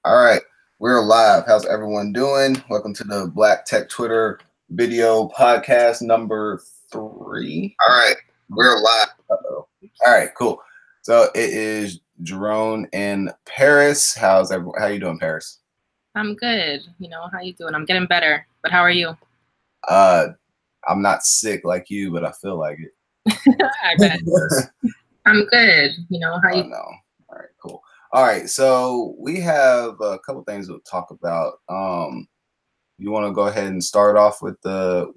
All right, we're live. How's everyone doing? Welcome to the Black Tech Twitter video podcast number 3. All right, we're live. All right, cool. So it is Jerome in Paris. How you doing, Paris? I'm good. You know, how you doing? I'm getting better. But how are you? I'm not sick like you, but I feel like it. I bet. I'm good. You know, how you? No. All right, cool. All right, so we have a couple things to talk about. You want to go ahead and start off with the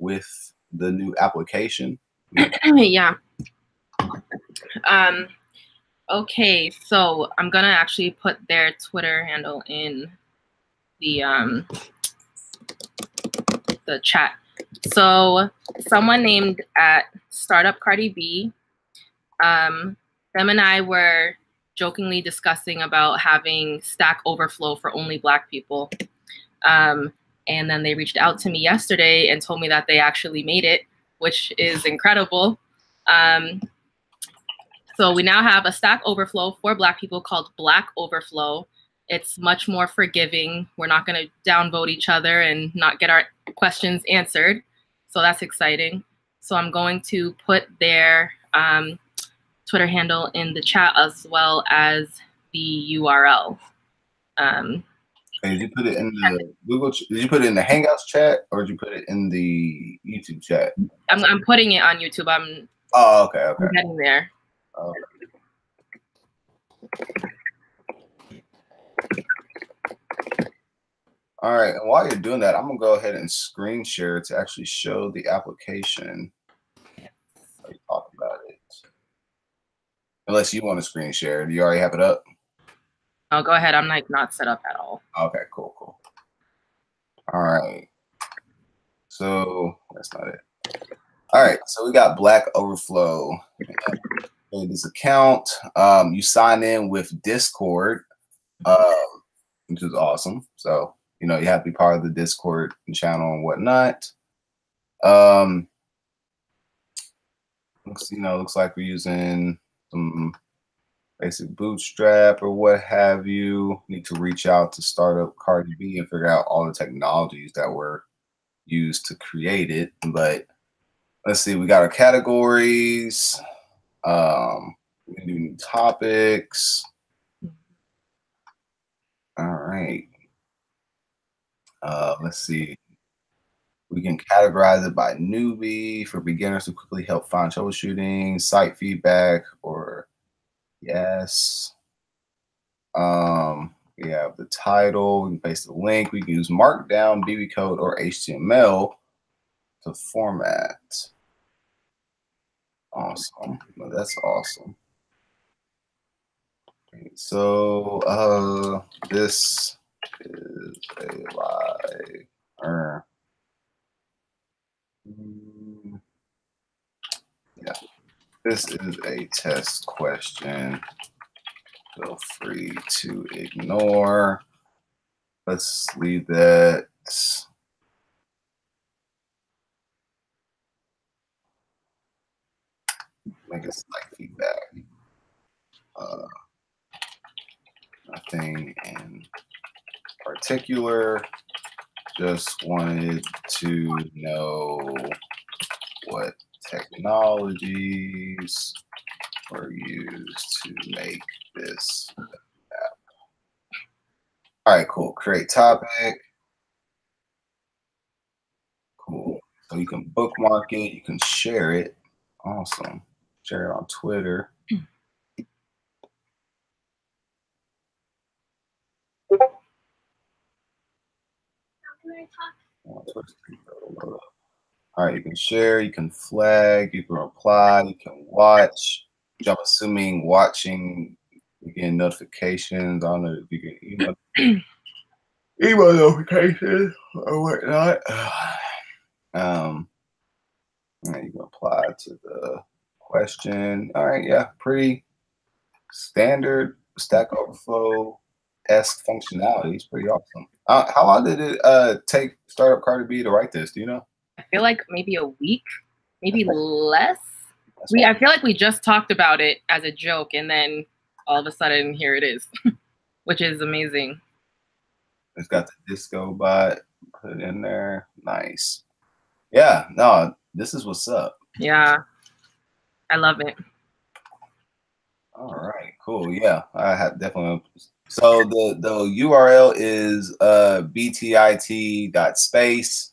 new application? Yeah. Okay, so I'm gonna actually put their Twitter handle in the chat. So someone named at Startup Cardi B, them and I were jokingly discussing about having Stack Overflow for only Black people. And then they reached out to me yesterday and told me that they actually made it, which is incredible. So we now have a Stack Overflow for Black people called Black Overflow. It's much more forgiving. We're not going to downvote each other and not get our questions answered. So that's exciting. So I'm going to put their Twitter handle in the chat as well as the URL. Did you put it in the Google? Did you put it in the Hangouts chat, or did you put it in the YouTube chat? I'm putting it on YouTube. Oh, okay. I'm getting there. Okay. All right, and while you're doing that, I'm gonna go ahead and screen share to actually show the application. Talk about it. Unless you want to screen share, do you already have it up? Oh, go ahead. I'm like not set up at all. Okay, cool. All right. So that's not it. All right, so we got Black Overflow. This account, you sign in with Discord, which is awesome. So you know you have to be part of the Discord channel and whatnot. Looks like we're using some basic Bootstrap or what have you. Need to reach out to Startup Cardi B and figure out all the technologies that were used to create it. But let's see, we got our categories. We can do new topics. All right. Let's see. We can categorize it by newbie for beginners to quickly help find troubleshooting, site feedback, or yes. We have the title. We can paste the link. We can use Markdown, BB code, or HTML to format. Awesome. Well, that's awesome. So this is a live. Yeah, this is a test question. Feel free to ignore. Let's leave that. Make it like feedback. Nothing in particular. Just wanted to know what technologies were used to make this app. All right, cool. Create topic. Cool. So you can bookmark it. You can share it. Awesome. Share it on Twitter. All right, you can share, you can flag, you can reply, you can watch. Which I'm assuming watching, you get notifications. I don't know if you can email notifications or whatnot. You can apply to the question. All right, yeah, pretty standard Stack Overflow-esque functionality. It's pretty awesome. How long did it take Startup Cardi B to write this? Do you know? I feel like maybe a week, maybe less. I feel like we just talked about it as a joke, and then all of a sudden here it is, which is amazing. It's got the disco bot. Put it in there. Nice. Yeah. No, this is what's up. Yeah, I love it. All right. Cool. Yeah, I have definitely. So the URL is btit.space.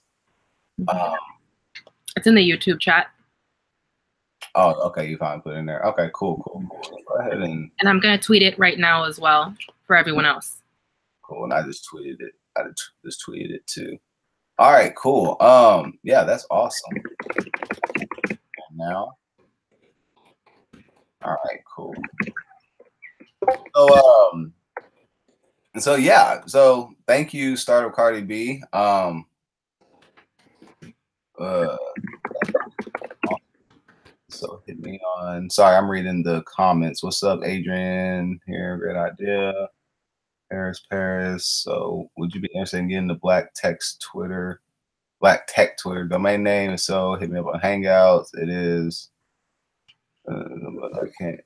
It's in the YouTube chat. Oh, okay. You finally put it in there. Okay. Cool. Go ahead and I'm gonna tweet it right now as well for everyone else. Cool. And I just tweeted it. I just tweeted it too. All right. Cool. Yeah, that's awesome. And now. All right. Cool. So yeah. So thank you, Startup Cardi B. So hit me on. Sorry, I'm reading the comments. What's up, Adrian? Here, great idea. Paris. So, would you be interested in getting the Black Tech Twitter domain name? And so, hit me up on Hangouts. It is. I can't.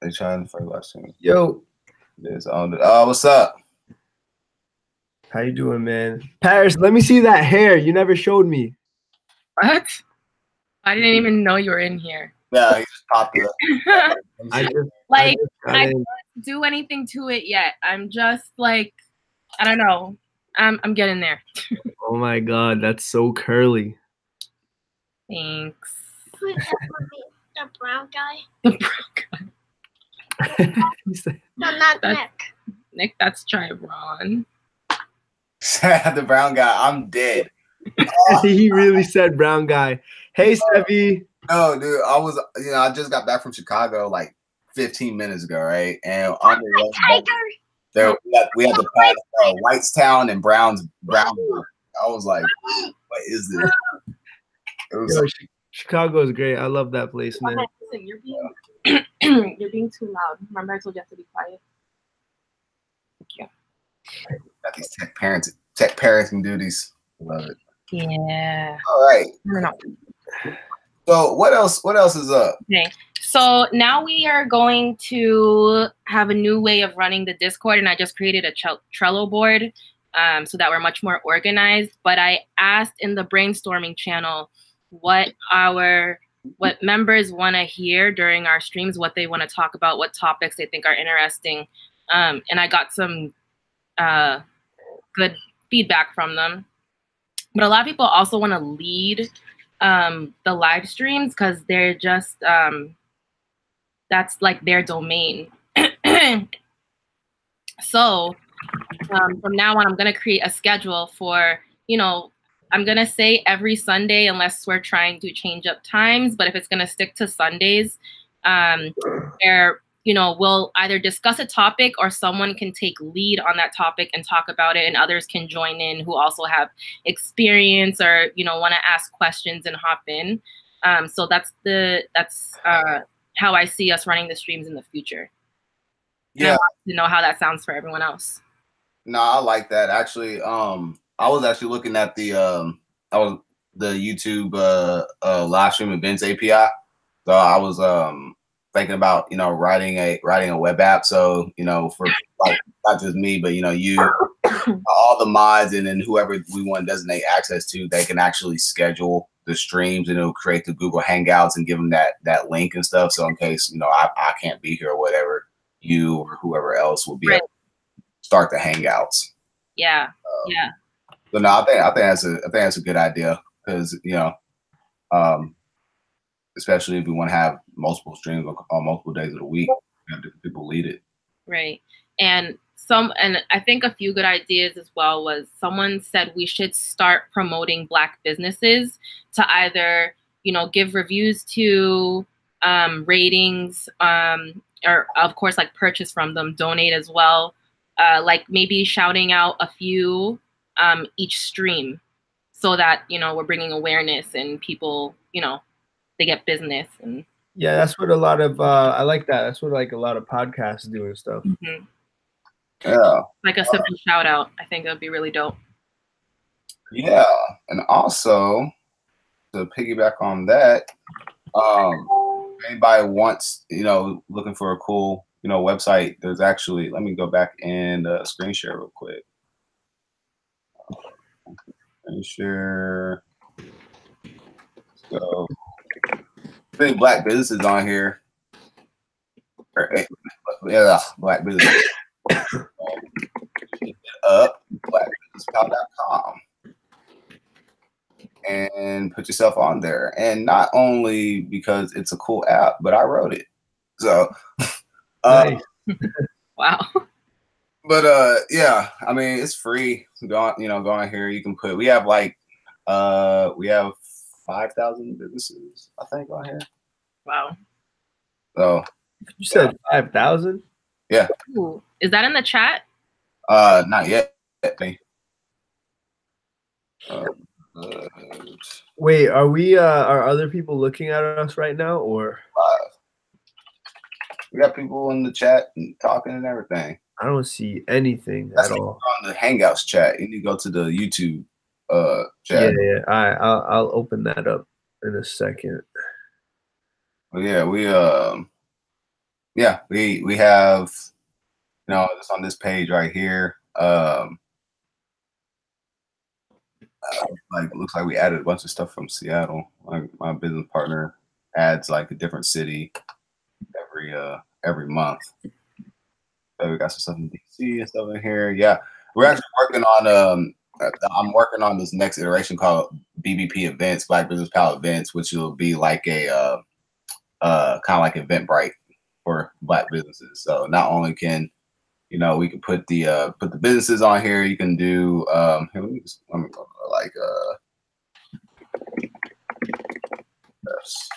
They trying to find last name. Yo. It is on. Oh, what's up? How you doing, man? Paris, let me see that hair. You never showed me. What? I didn't even know you were in here. Yeah, he just popped up. I don't do anything to it yet. I'm just like, I don't know. I'm getting there. Oh my God, that's so curly. Thanks. Who's the brown guy? The brown guy. No, not Nick. Nick, that's Trayvon. The brown guy. I'm dead. He really said brown guy. Hey, Sevi. No, dude, I just got back from Chicago like 15 minutes ago, right? And on the way there, we had to pass Whitestown and Brown. I was like, what is this? Chicago is great. I love that place, man. Listen, you're being too loud. Remember, I told you have to be quiet. Thank you. Got these tech parenting duties. Love it. Yeah. All right. No. So what else is up? Okay. So now we are going to have a new way of running the Discord, and I just created a Trello board so that we're much more organized. But I asked in the brainstorming channel what members want to hear during our streams, what they want to talk about, what topics they think are interesting. And I got some good feedback from them. But a lot of people also want to lead the live streams because they're just, that's like their domain. So from now on, I'm going to create a schedule for, I'm going to say every Sunday, unless we're trying to change up times. But if it's going to stick to Sundays, we'll either discuss a topic or someone can take lead on that topic and talk about it, and others can join in who also have experience or, want to ask questions and hop in. So that's how I see us running the streams in the future. Yeah. And I want to know how that sounds for everyone else. No, I like that. Actually, I was actually looking at the YouTube live stream events API. So I was thinking about writing a web app, so for like not just me but you all the mods and then whoever we want to designate access to, they can actually schedule the streams and it'll create the Google Hangouts and give them that link and stuff, so in case I can't be here or whatever, you or whoever else will be able to start the Hangouts. Yeah. So no, I think that's a good idea because especially if we want to have multiple streams on multiple days of the week, have different people lead it. Right. And I think a few good ideas as well was someone said we should start promoting Black businesses to either, give reviews to, ratings, or of course, like purchase from them, donate as well. Like maybe shouting out a few each stream so that, we're bringing awareness and people, they get business. And yeah, that's what a lot of I like that. That's what like a lot of podcasts do and stuff. Mm-hmm. Yeah, like a simple shout out. I think it would be really dope. Yeah, and also to piggyback on that, if anybody wants, looking for a cool, website, there's actually, let me go back and screen share real quick. Pretty sure. So, putting black businesses on here. Yeah, black business. Up blackbusinesspal.com and put yourself on there. And not only because it's a cool app, but I wrote it. So, Nice. Wow. But yeah, I mean it's free. Go on here. You can put. We have 5,000 businesses, I think, on here. Wow. So You said 5,000? Yeah. Ooh. Is that in the chat? Not yet. Wait, are other people looking at us right now, or we got people in the chat and talking and everything? I don't see anything That's at all. on the Hangouts chat. You need to go to the YouTube chat. Yeah. I'll open that up in a second. Well, yeah, we have, it's on this page right here. It looks like we added a bunch of stuff from Seattle. My business partner adds like a different city every month. So we got some stuff in DC and stuff in here. Yeah, we're actually working on I'm working on this next iteration called BBP Events, Black Business Pal Events, which will be like a kind of like Eventbrite for Black businesses. So not only can we can put the businesses on here, you can do here, let me go like this.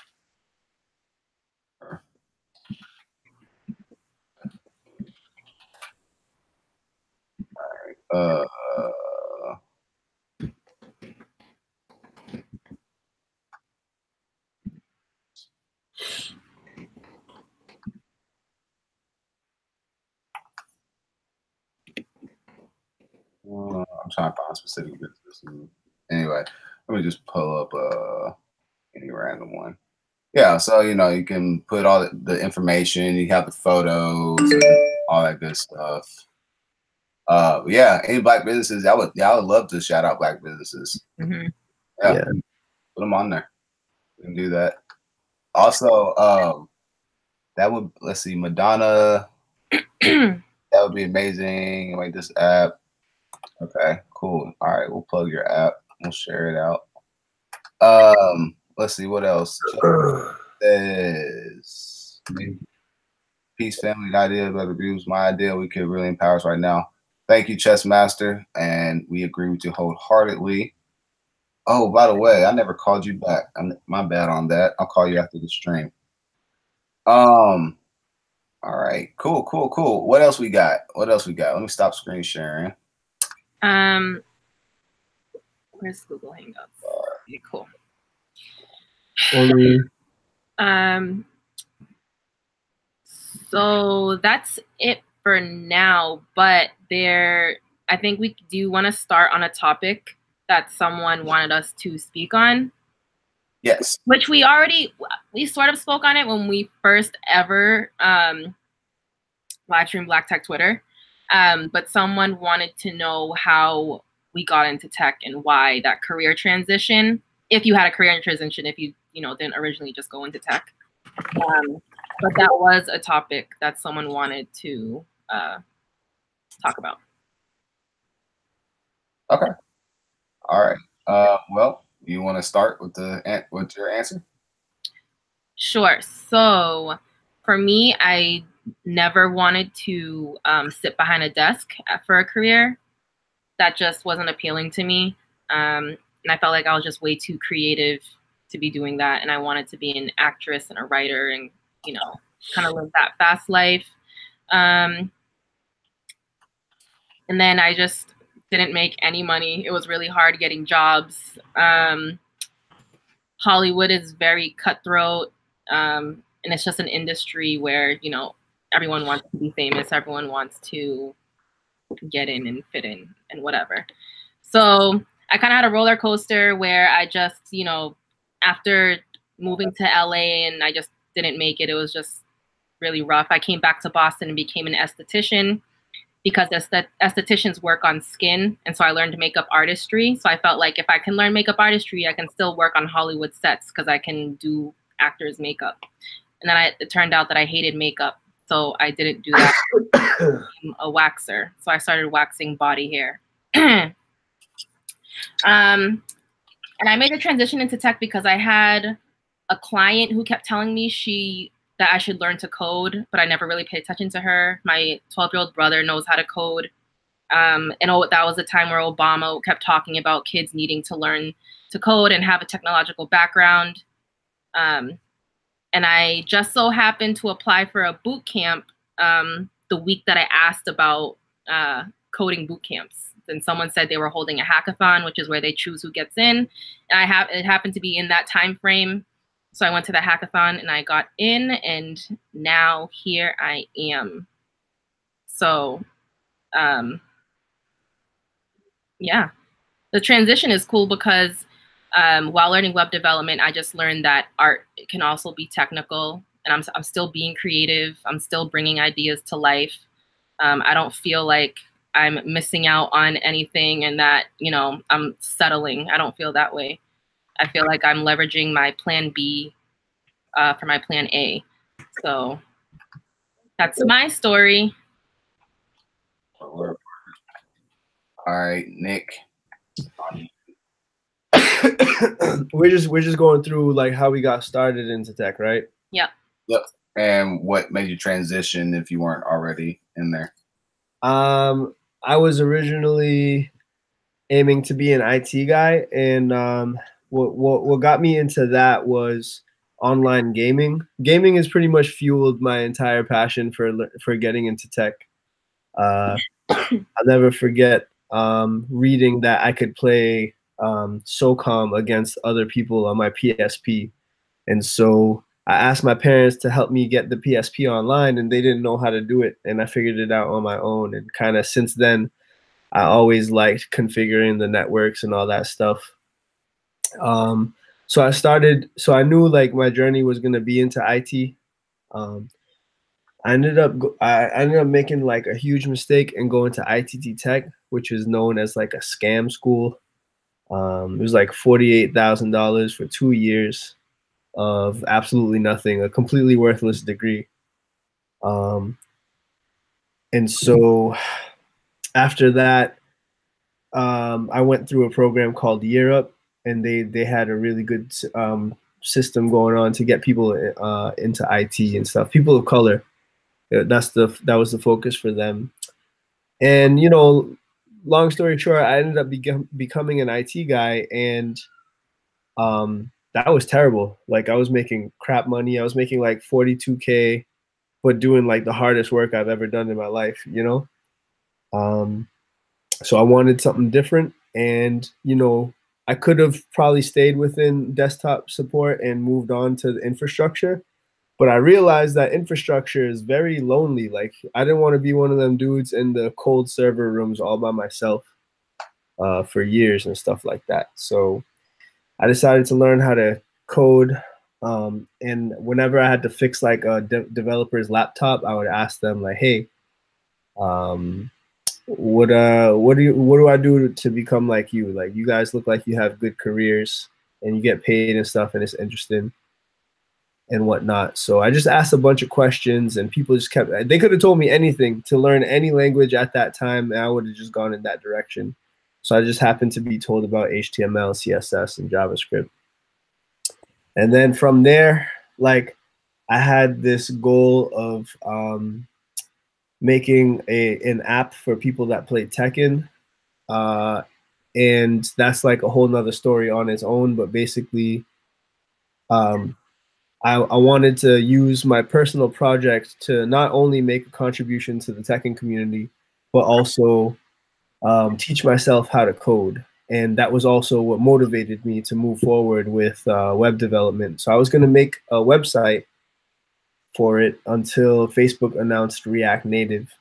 All right. I'm trying to find specific businesses. Anyway, let me just pull up any random one. Yeah, so you can put all the information. You have the photos, and all that good stuff. Yeah, any Black businesses, I would love to shout out Black businesses. Mm-hmm. Yeah, put them on there. We can do that. Also, let's see, Madonna. That would be amazing. Like this app. Okay, cool. All right, we'll plug your app. We'll share it out. Let's see what else. Says peace, family. The idea of other views, my idea. We could really empower us right now. Thank you, Chess Master, and we agree with you wholeheartedly. Oh, by the way, I never called you back. My bad on that. I'll call you after the stream. All right, cool. What else we got? Let me stop screen sharing. Where's Google Hangouts? Okay, cool. So that's it for now, but I think we do want to start on a topic that someone wanted us to speak on. Yes. Which we sort of spoke on it when we first ever live streamed Black Tech Twitter. But someone wanted to know how we got into tech and why that career transition, if you had a career transition, if you didn't originally just go into tech. But that was a topic that someone wanted to talk about. Okay. All right. Well, you want to start with your answer? Sure. So for me, I never wanted to sit behind a desk for a career. That just wasn't appealing to me. And I felt like I was just way too creative to be doing that. And I wanted to be an actress and a writer and, kind of live that fast life. And then I just didn't make any money. It was really hard getting jobs. Hollywood is very cutthroat. And it's just an industry where, everyone wants to be famous. Everyone wants to get in and fit in and whatever. So I kind of had a roller coaster where I just, after moving to LA and I just didn't make it, it was just really rough. I came back to Boston and became an esthetician. because estheticians work on skin, and so I learned makeup artistry. So I felt like if I can learn makeup artistry, I can still work on Hollywood sets because I can do actors' makeup. And then it turned out that I hated makeup, so I didn't do that. I'm a waxer, so I started waxing body hair. And I made a transition into tech because I had a client who kept telling me that I should learn to code, but I never really paid attention to her. My 12-year-old brother knows how to code. And that was a time where Obama kept talking about kids needing to learn to code and have a technological background. And I just so happened to apply for a boot camp the week that I asked about coding boot camps. And someone said they were holding a hackathon, which is where they choose who gets in. And it happened to be in that time frame. So I went to the hackathon and I got in, and now here I am. So, yeah, the transition is cool because while learning web development, I just learned that art can also be technical, and I'm still being creative. I'm still bringing ideas to life. I don't feel like I'm missing out on anything and that, I'm settling. I don't feel that way. I feel like I'm leveraging my plan B for my plan A. So that's my story. All right, Nick. We're just going through like how we got started into tech, right? Yeah. Yep. And what made you transition if you weren't already in there? I was originally aiming to be an IT guy, and what got me into that was online gaming. Gaming has pretty much fueled my entire passion for getting into tech. I'll never forget reading that I could play SOCOM against other people on my PSP, and so I asked my parents to help me get the PSP online, and they didn't know how to do it, and I figured it out on my own. And kind of since then, I always liked configuring the networks and all that stuff. So I knew like my journey was gonna be into IT. I ended up making like a huge mistake and going to ITT Tech, which is known as like a scam school. It was like $48,000 for 2 years of absolutely nothing, a completely worthless degree. And so after that, I went through a program called Year Up, and they had a really good system going on to get people into IT and stuff. People of color, that was the focus for them. And long story short, I ended up becoming an IT guy, and that was terrible. Like I was making crap money. I was making like 42K, but doing like the hardest work I've ever done in my life, So I wanted something different, and I could have probably stayed within desktop support and moved on to the infrastructure, but I realized that infrastructure is very lonely. Like I didn't want to be one of them dudes in the cold server rooms all by myself for years and stuff like that. So I decided to learn how to code, and whenever I had to fix like a developer's laptop, I would ask them like, "Hey, what do I do to become like you? Like you guys look like you have good careers and you get paid and stuff, and it's interesting and whatnot." So I just asked a bunch of questions, and people just they could have told me anything to learn any language at that time, and I would have just gone in that direction. So I just happened to be told about HTML, CSS, and JavaScript. And then from there, like I had this goal of making an app for people that play Tekken. And that's like a whole nother story on its own. But basically, I wanted to use my personal project to not only make a contribution to the Tekken community, but also teach myself how to code. And that was also what motivated me to move forward with web development. So I was going to make a website for it until Facebook announced React Native.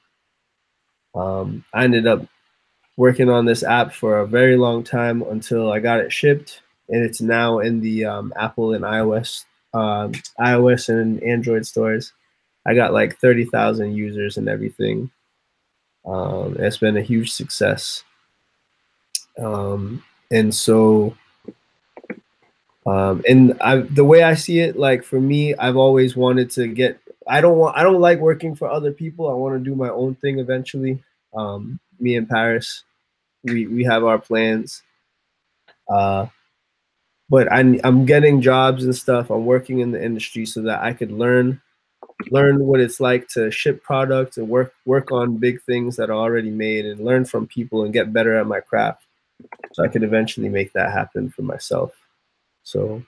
I ended up working on this app for a very long time until I got it shipped, and it's now in the Apple and iOS and Android stores. I got like 30,000 users and everything. It's been a huge success. And so, the way I see it, like for me, I've always wanted to get. I don't like working for other people. I want to do my own thing eventually. Me and Paris, we have our plans. But I'm getting jobs and stuff. I'm working in the industry so that I could learn what it's like to ship products and work on big things that are already made and learn from people and get better at my craft, so I could eventually make that happen for myself. So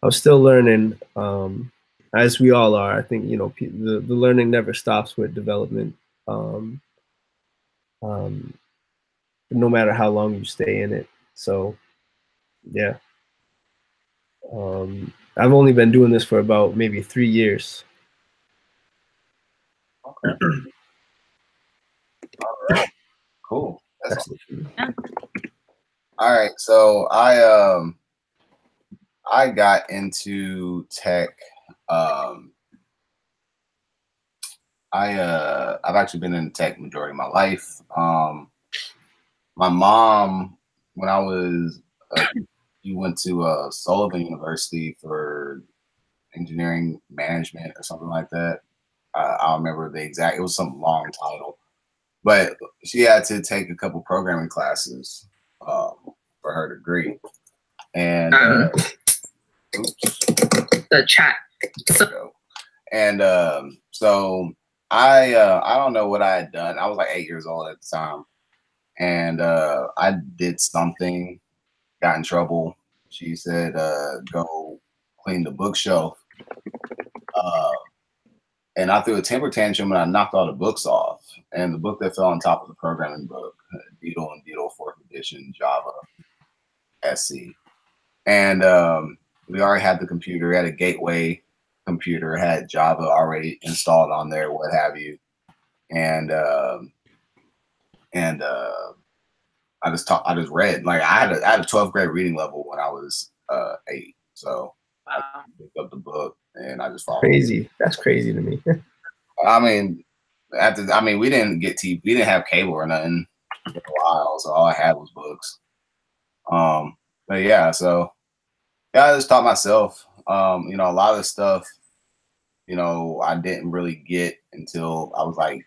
I'm still learning, as we all are. I think, you know, the learning never stops with development, no matter how long you stay in it. So yeah, I've only been doing this for about maybe 3 years. Okay. All right. Cool. That's awesome. All right. So I got into tech. I've actually been in tech majority of my life. My mom, when I was, you went to Sullivan University for engineering management or something like that. I don't remember the exact. It was some long title, but she had to take a couple programming classes for her degree. And the chat. And so I don't know what I had done. I was like 8 years old at the time, and I did something, got in trouble. She said, "Go clean the bookshelf." And I threw a temper tantrum and I knocked all the books off. And the book that fell on top of the programming book, Beetle and Beetle 4th edition, Java, SC. And we already had the computer, we had a gateway computer, had Java already installed on there, what have you. And I just read. Like I had a 12th grade reading level when I was 8. So I picked up the book and I just followed. Crazy. That's crazy to me. I mean, we didn't get TV. We didn't have cable or nothing for a while, so all I had was books. But yeah, so yeah, I just taught myself. You know, a lot of the stuff, you know, I didn't really get until I was like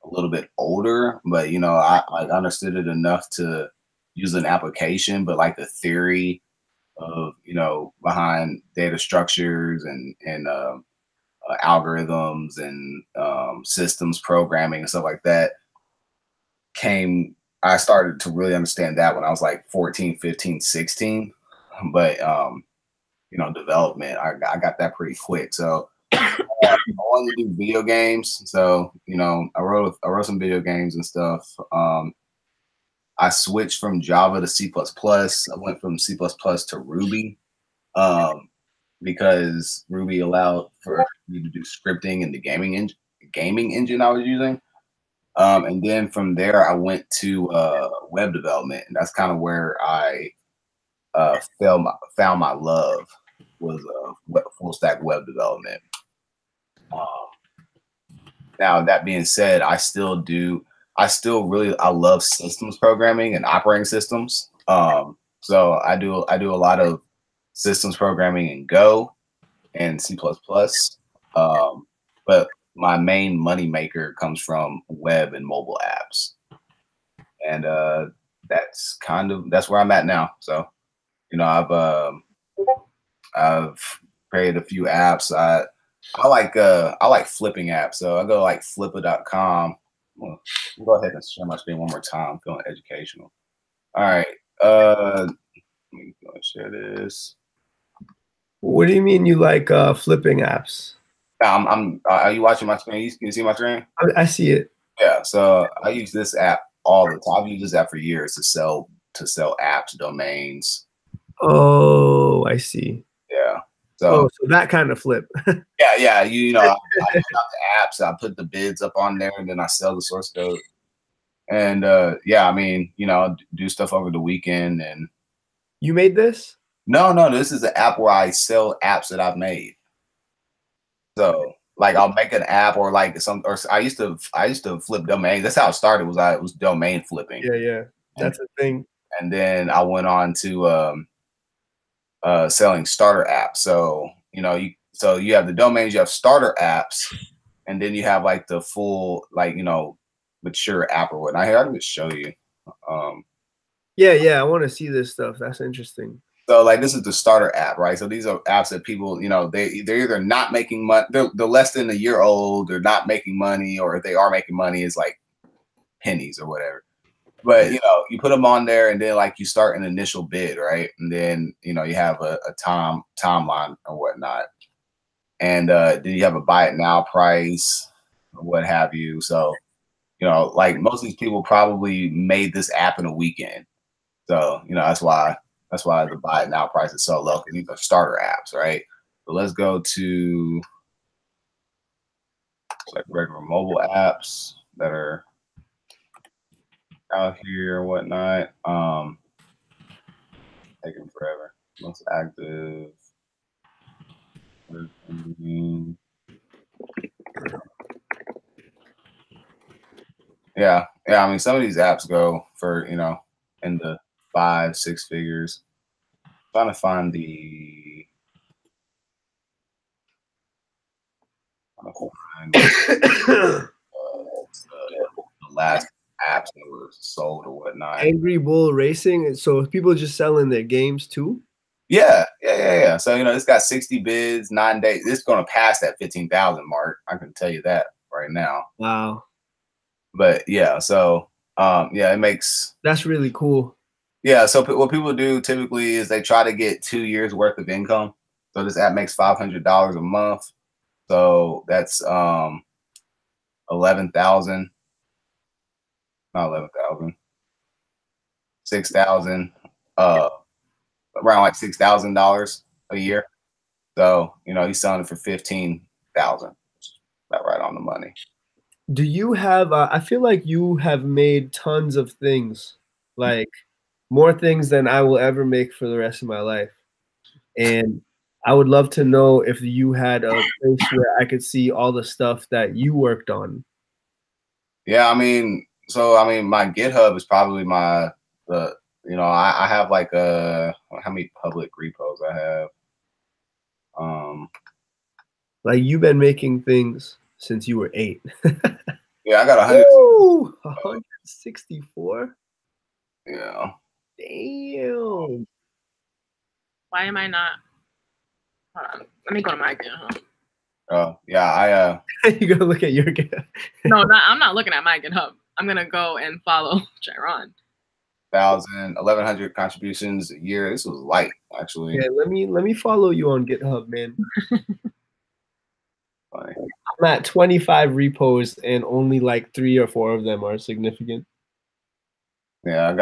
a little bit older. But you know, I understood it enough to use an application, but like the theory of, you know, behind data structures and algorithms and systems programming and stuff like that I started to really understand that when I was like 14, 15, 16. But you know, development, I got that pretty quick. So I wanted to do video games. So, you know, I wrote some video games and stuff. I switched from Java to C++. I went from C++ to Ruby because Ruby allowed for me to do scripting in the gaming engine I was using. And then from there, I went to web development, and that's kind of where I found my love, was full stack web development. Now that being said, I love systems programming and operating systems. So I do a lot of systems programming in Go and C++. But my main money maker comes from web and mobile apps. And that's where I'm at now. So, you know, I've created a few apps. I like flipping apps. So I go like flippa.com. Well, go ahead and share my screen one more time. I'm feeling educational. All right. Let me go and share this. What do you mean you like flipping apps? Are you watching my screen? Can you see my screen? I see it. Yeah. So I use this app all the time. I've used this app for years to sell apps, domains. Oh, I see. Yeah. So that kind of flip. yeah. You know, I put out the apps, I put the bids up on there, and then I sell the source code. And yeah, I mean, you know, do stuff over the weekend. And you made this? No, this is an app where I sell apps that I've made. So like I'll make an app or like I used to flip domains. That's how it started. It was domain flipping. Yeah, that's a thing. And then I went on to selling starter apps. So you have the domains, you have starter apps, and then you have like the full mature app or whatnot. Here, I'll just show you. Yeah, I want to see this stuff. That's interesting. So like this is the starter app, right? So these are apps that people, they're either not making money, they're less than a year old, they're not making money, or if they are making money, it's like pennies or whatever. But you put them on there, and then like you start an initial bid, right? And then you have a timeline or whatnot, and then you have a buy it now price, or what have you. So like most of these people probably made this app in a weekend. So that's why the buy it now price is so low, because these are starter apps, right? So let's go to like regular mobile apps that are out here or whatnot. Taking forever. Most active. Yeah. I mean, some of these apps go for in the 5-6 figures. I'm trying to find the last apps that were sold or whatnot. Angry Bull Racing. So people just selling their games too? Yeah. So it's got 60 bids, 9 days. It's going to pass that 15,000 mark. I can tell you that right now. Wow. But yeah, so it makes. That's really cool. Yeah. So what people do typically is they try to get 2 years worth of income. So this app makes $500 a month. So that's 11,000. Not 11,000. 6,000. Around like $6,000 a year. So he's selling it for 15,000. About right on the money. Do you have? I feel like you have made tons of things, like more things than I will ever make for the rest of my life. And I would love to know if you had a place where I could see all the stuff that you worked on. Yeah, I mean, my GitHub is probably I have like how many public repos I have. Like you've been making things since you were 8. Yeah, I got 164. Yeah. Damn. Why am I not? Hold on. Let me go to my GitHub. Oh, yeah. You gotta look at your GitHub. No, I'm not looking at my GitHub. I'm gonna go and follow Jaron. 1,100 contributions a year. This was light, actually. Yeah, let me follow you on GitHub, man. Funny. I'm at 25 repos, and only like 3 or 4 of them are significant. Yeah,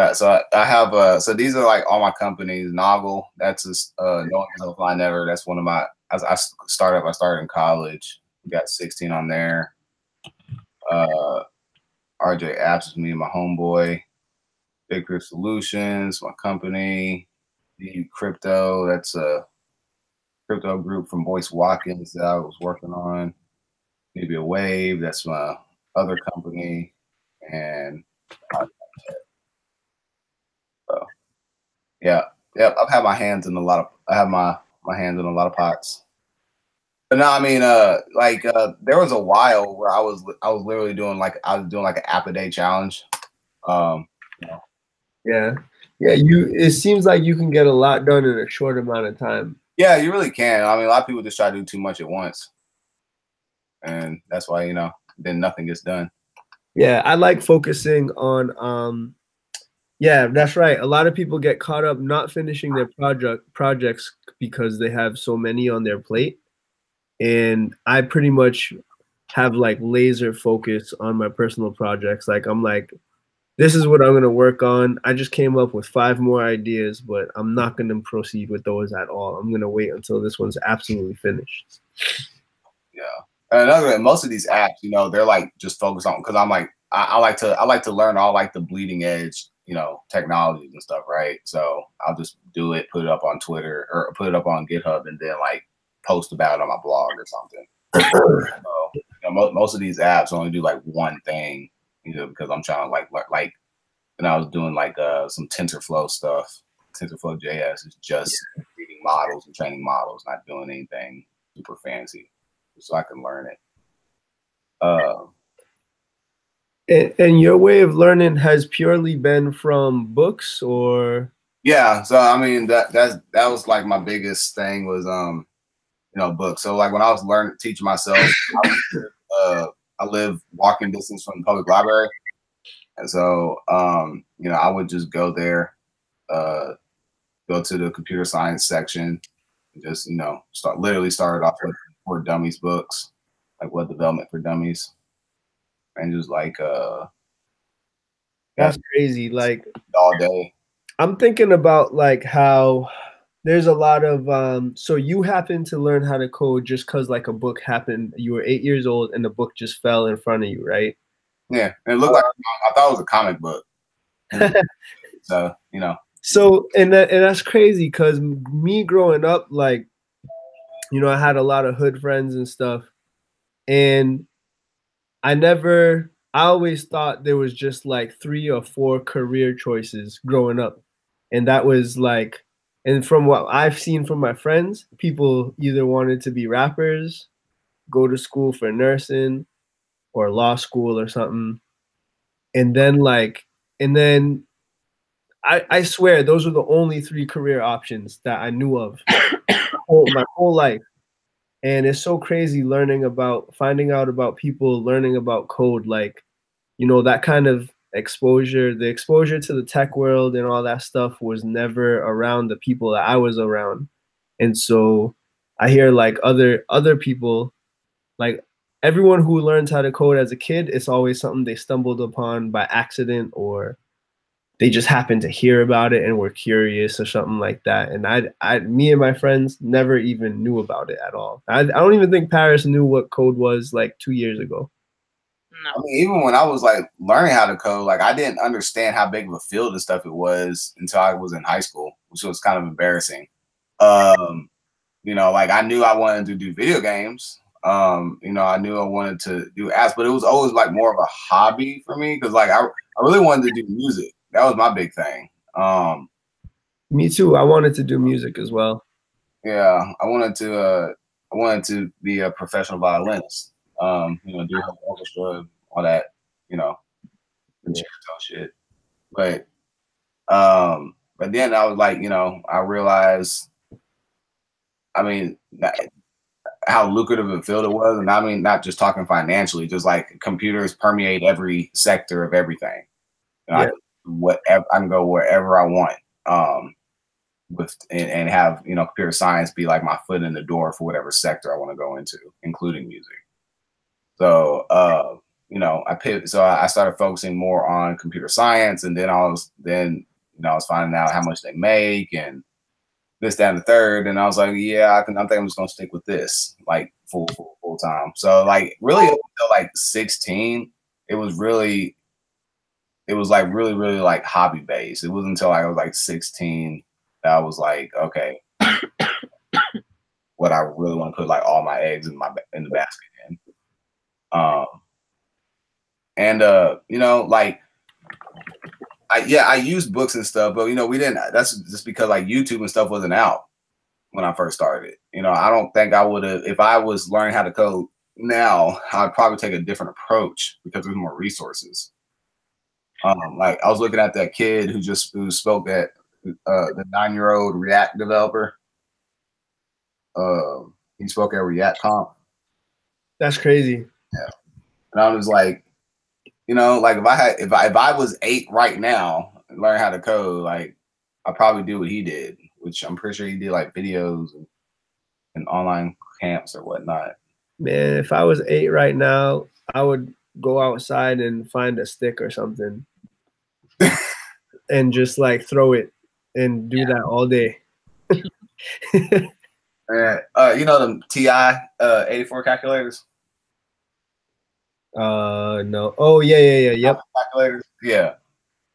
I have so these are like all my companies. Noggle, that's just No One Can Fly Never. That's one of my. I started in college. We got 16 on there. RJ Apps is me and my homeboy. Big Crib Solutions, my company. The Crypto, that's a crypto group from Boyce Watkins that I was working on. Maybe a Wave, that's my other company. And so yeah, I've had my hands in a lot of. I have my hands in a lot of pots. But no, I mean, there was a while where I was literally doing like an app a day challenge. Yeah. It seems like you can get a lot done in a short amount of time. Yeah, you really can. I mean, a lot of people just try to do too much at once, and that's why then nothing gets done. Yeah, I like focusing on. Yeah, that's right. A lot of people get caught up not finishing their projects because they have so many on their plate, and I pretty much have like laser focus on my personal projects. Like I'm like, this is what I'm going to work on. I just came up with 5 more ideas, but I'm not going to proceed with those at all. I'm going to wait until this one's absolutely finished. Yeah. And most of these apps, they're like just focused on, because I'm like, I like to learn all like the bleeding edge, technologies and stuff, right? So I'll just put it up on Twitter or put it up on GitHub, and then like post about it on my blog or something. So, most of these apps only do like one thing, because I'm trying to like when I was doing like some TensorFlow stuff. TensorFlow JS is just reading models and training models, not doing anything super fancy, so I can learn it. And your way of learning has purely been from books, or? Yeah, so I mean that was like my biggest thing was books. So like when I was teaching myself, I live walking distance from the public library, and so I would just go there, go to the computer science section, and just started off with for dummies books, like Web Development for Dummies, and just like that's crazy. Like all day. I'm thinking about like how there's a lot of so you happened to learn how to code just because like a book happened. You were 8 years old and the book just fell in front of you, right? Yeah, and it looked like I thought it was a comic book. So So and that's crazy because me growing up, like, I had a lot of hood friends and stuff, and I always thought there was just like 3 or 4 career choices growing up, and that was like, and from what I've seen from my friends, people either wanted to be rappers, go to school for nursing, or law school or something, and then I swear those were the only 3 career options that I knew of my whole life. And it's so crazy finding out about people learning about code, like, that kind of exposure, the exposure to the tech world and all that stuff was never around the people that I was around. And so I hear like other people, like everyone who learns how to code as a kid, it's always something they stumbled upon by accident, or they just happened to hear about it and were curious or something like that. And me and my friends never even knew about it at all. I don't even think Paris knew what code was like 2 years ago. No. I mean, even when I was like learning how to code, like I didn't understand how big of a field and stuff it was until I was in high school, which was kind of embarrassing. Like I knew I wanted to do video games. I knew I wanted to do apps, but it was always like more of a hobby for me because like I really wanted to do music. That was my big thing. Me too. I wanted to do music as well. Yeah, I wanted to be a professional violinist. Do orchestra, all that, concerto shit. But then I was like, I realized, I mean, how lucrative a field it was, and I mean, not just talking financially, just like computers permeate every sector of everything. Yeah. I can go wherever I want, and have computer science be like my foot in the door for whatever sector I want to go into, including music. So I started focusing more on computer science, and then I was finding out how much they make and this, that, and the third, and I was like, yeah, I think I'm just gonna stick with this like full time. So like really up until like 16, it was like really, really like hobby based. It wasn't until I was like 16 that I was like, okay, what I really want to put like all my eggs in the basket in. Like I used books and stuff, but we didn't. That's just because like YouTube and stuff wasn't out when I first started. I don't think I would have, if I was learning how to code now, I'd probably take a different approach because there's more resources. Like I was looking at that kid who spoke at the 9-year-old React developer. He spoke at ReactConf. That's crazy. Yeah, and I was like, like if I was 8 right now and learn how to code, like I'd probably do what he did, which I'm pretty sure he did like videos and online camps or whatnot. Man, if I was 8 right now, I would go outside and find a stick or something and just like throw it and do that all day. Them TI 84 calculators? No. Oh yeah. Yep. Calculators. Yeah.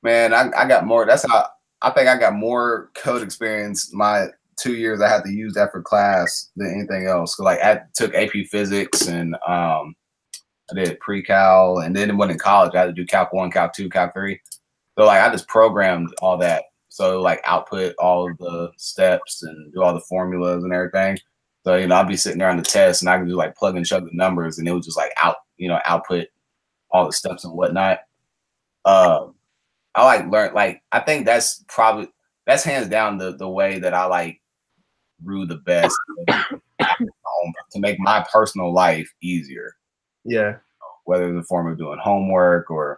Man, I got more. That's how I think I got more code experience my 2 years I had to use that for class than anything else. So like I took AP Physics and I did pre-cal, and then when in college I had to do Calc 1, Calc 2, Calc 3. So like I just programmed all that. So like output all of the steps and do all the formulas and everything. So I'd be sitting there on the test and I could do like plug and chug the numbers, and it would just like output all the steps and whatnot. I like learn, like I think that's hands down the way that I like grew the best to make my personal life easier. Yeah. Whether in the form of doing homework or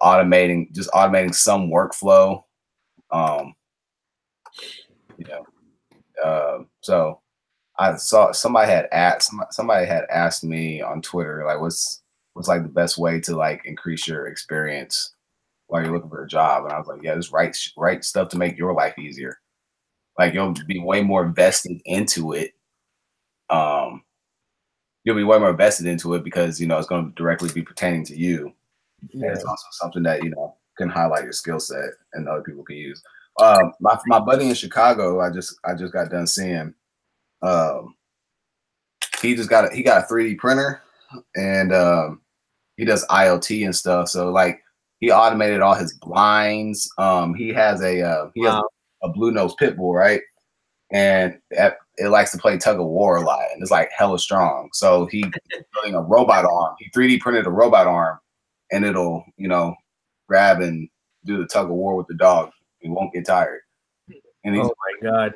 automating some workflow. So I saw somebody had asked me on Twitter, like, what's like the best way to like increase your experience while you're looking for a job? And I was like, yeah, just write stuff to make your life easier. Like you'll be way more invested into it. You'll be way more invested into it because it's going to directly be pertaining to you. Yeah. And it's also something that can highlight your skill set and other people can use. My buddy in Chicago, I just got done seeing. He got a 3D printer, and he does IoT and stuff. So like he automated all his blinds. He has a blue nose pit bull, right? And it likes to play tug of war a lot, and it's like hella strong. So he building a robot arm. He 3D printed a robot arm, and it'll grab and do the tug of war with the dog. He won't get tired. And he's, oh my god!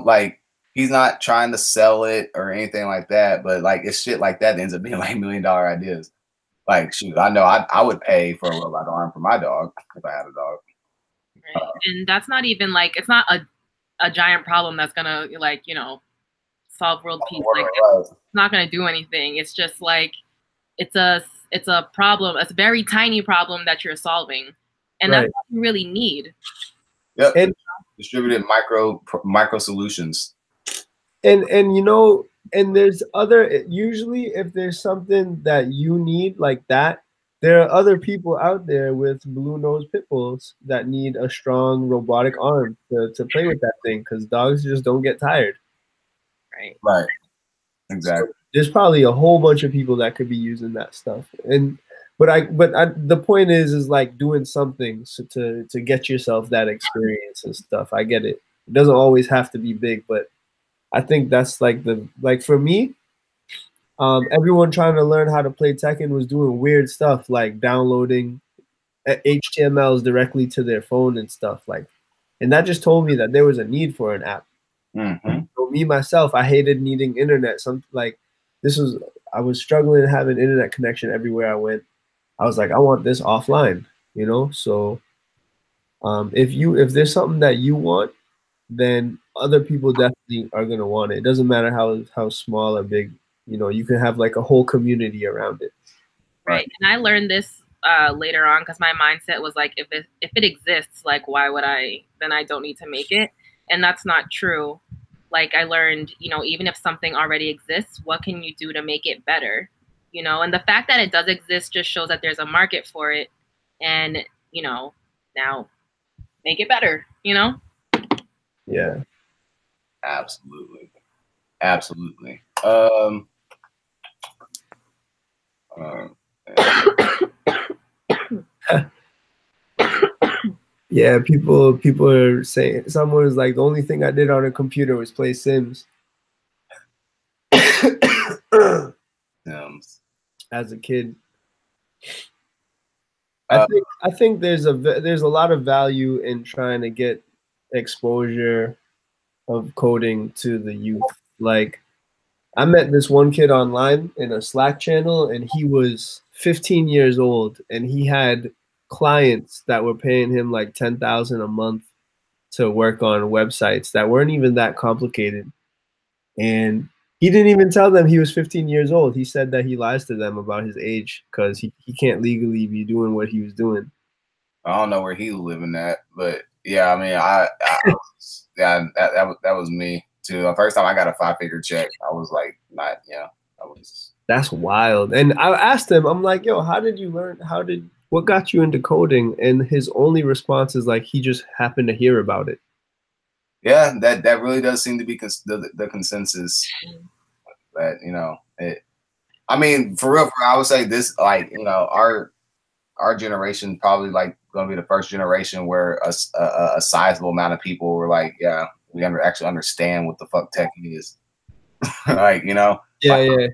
Like he's not trying to sell it or anything like that, but like it's shit like that ends up being like $1 million ideas. Like shoot, I know I would pay for a robot arm for my dog if I had a dog. Right. And that's not even like, it's not a giant problem that's gonna like solve world peace. Like it's not gonna do anything. It's just like it's a problem. It's a very tiny problem that you're solving, and that's what you really need. Yep. And distributed micro solutions. And and there's usually if there's something that you need like that, there are other people out there with blue nose pit bulls that need a strong robotic arm to play with that thing, because dogs just don't get tired. Right. Exactly. So there's probably a whole bunch of people that could be using that stuff. But the point is like doing something to get yourself that experience and stuff. I get it. It doesn't always have to be big, but I think that's like for me, everyone trying to learn how to play Tekken was doing weird stuff like downloading HTMLs directly to their phone and stuff and that just told me that there was a need for an app. Mm-hmm. So me myself, I hated needing internet. I was struggling to have an internet connection everywhere I went. I was like, I want this offline, So if there's something that you want, then other people definitely are gonna want it. It doesn't matter how small or big, you can have like a whole community around it. Right. And I learned this later on because my mindset was like, if it exists, like why would then I don't need to make it. And that's not true. Like I learned, even if something already exists, what can you do to make it better? And the fact that it does exist just shows that there's a market for it. And, now make it better, Yeah. Absolutely. Yeah, people are saying, someone was like, the only thing I did on a computer was play Sims. As a kid. I think there's a lot of value in trying to get exposure of coding to the youth. Like I met this one kid online in a Slack channel, and he was 15 years old, and he had clients that were paying him like $10,000 a month to work on websites that weren't even that complicated. And he didn't even tell them he was 15 years old. He said that he lies to them about his age because he can't legally be doing what he was doing. I don't know where he was living at, but yeah, I mean, that was me too. The first time I got a 5-figure check, I was like, That's wild. And I asked him, I'm like, yo, what what got you into coding? And his only response is like, he just happened to hear about it. Yeah, that really does seem to be the consensus. That, you know, I mean, for real, I would say this, like, you know, our generation probably like going to be the first generation where a sizable amount of people were like, yeah, we actually understand what the fuck tech is. Like, you know, Yeah, like, yeah.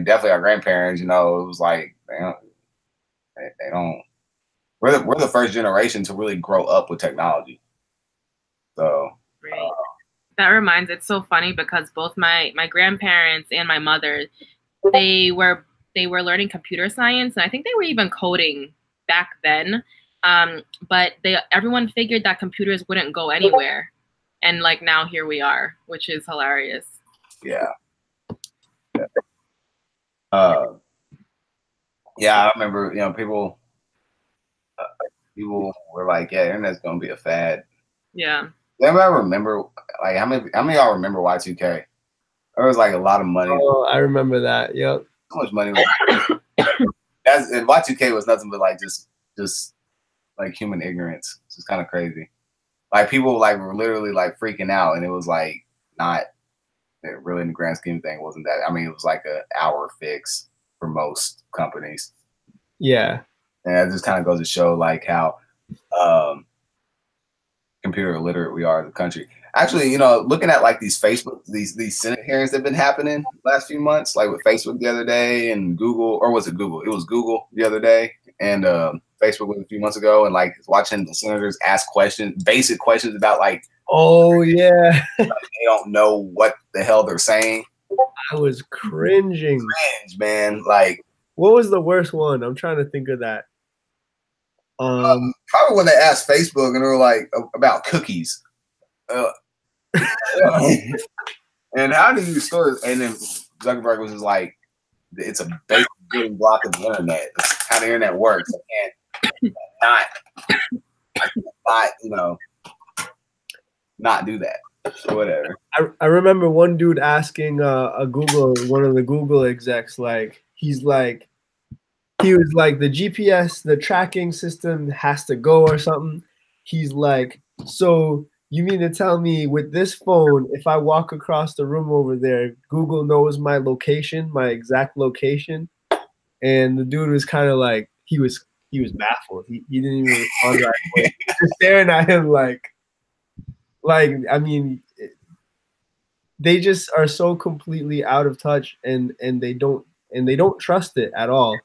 Definitely our grandparents, you know, it was like they don't. We're the first generation to really grow up with technology. So. Right. That reminds, it's so funny because both my grandparents and my mother, they were learning computer science, and I think they were even coding back then. But everyone figured that computers wouldn't go anywhere, and like now here we are, which is hilarious. Yeah. Yeah, I remember, you know, people were like, yeah, internet's gonna be a fad. Yeah. Anybody remember, like, how many of y'all remember Y2K? There was like a lot of money. Oh, I remember that. Yep. So much money. And Y2K was nothing but like just like human ignorance. It's just kind of crazy. Like people like were literally like freaking out, and it was like not really in the grand scheme of thing. Wasn't that? I mean, it was like an hour fix for most companies. Yeah. And it just kind of goes to show like how computer illiterate we are in the country. Actually, you know, looking at like these Facebook, these Senate hearings that have been happening last few months, like with Facebook the other day and Google, or was it Google? It was Google the other day, and Facebook was a few months ago, and like watching the senators ask questions, basic questions about like, oh yeah, like, they don't know what the hell they're saying. I was cringing. Cringe, man. Like, what was the worst one? I'm trying to think of that. Probably when they asked Facebook and they were like about cookies. And how do you store it? And then Zuckerberg was just like, it's a basic building block of the internet. It's how the internet works. I can't not, you know, not do that. Or whatever. I remember one dude asking one of the Google execs, like, he was like, the GPS, the tracking system has to go or something. He's like, so you mean to tell me with this phone, if I walk across the room over there, Google knows my location, my exact location? And the dude was kind of like, he was baffled. He didn't even respond right away. Just staring at him like, I mean, they just are so completely out of touch, and they don't trust it at all.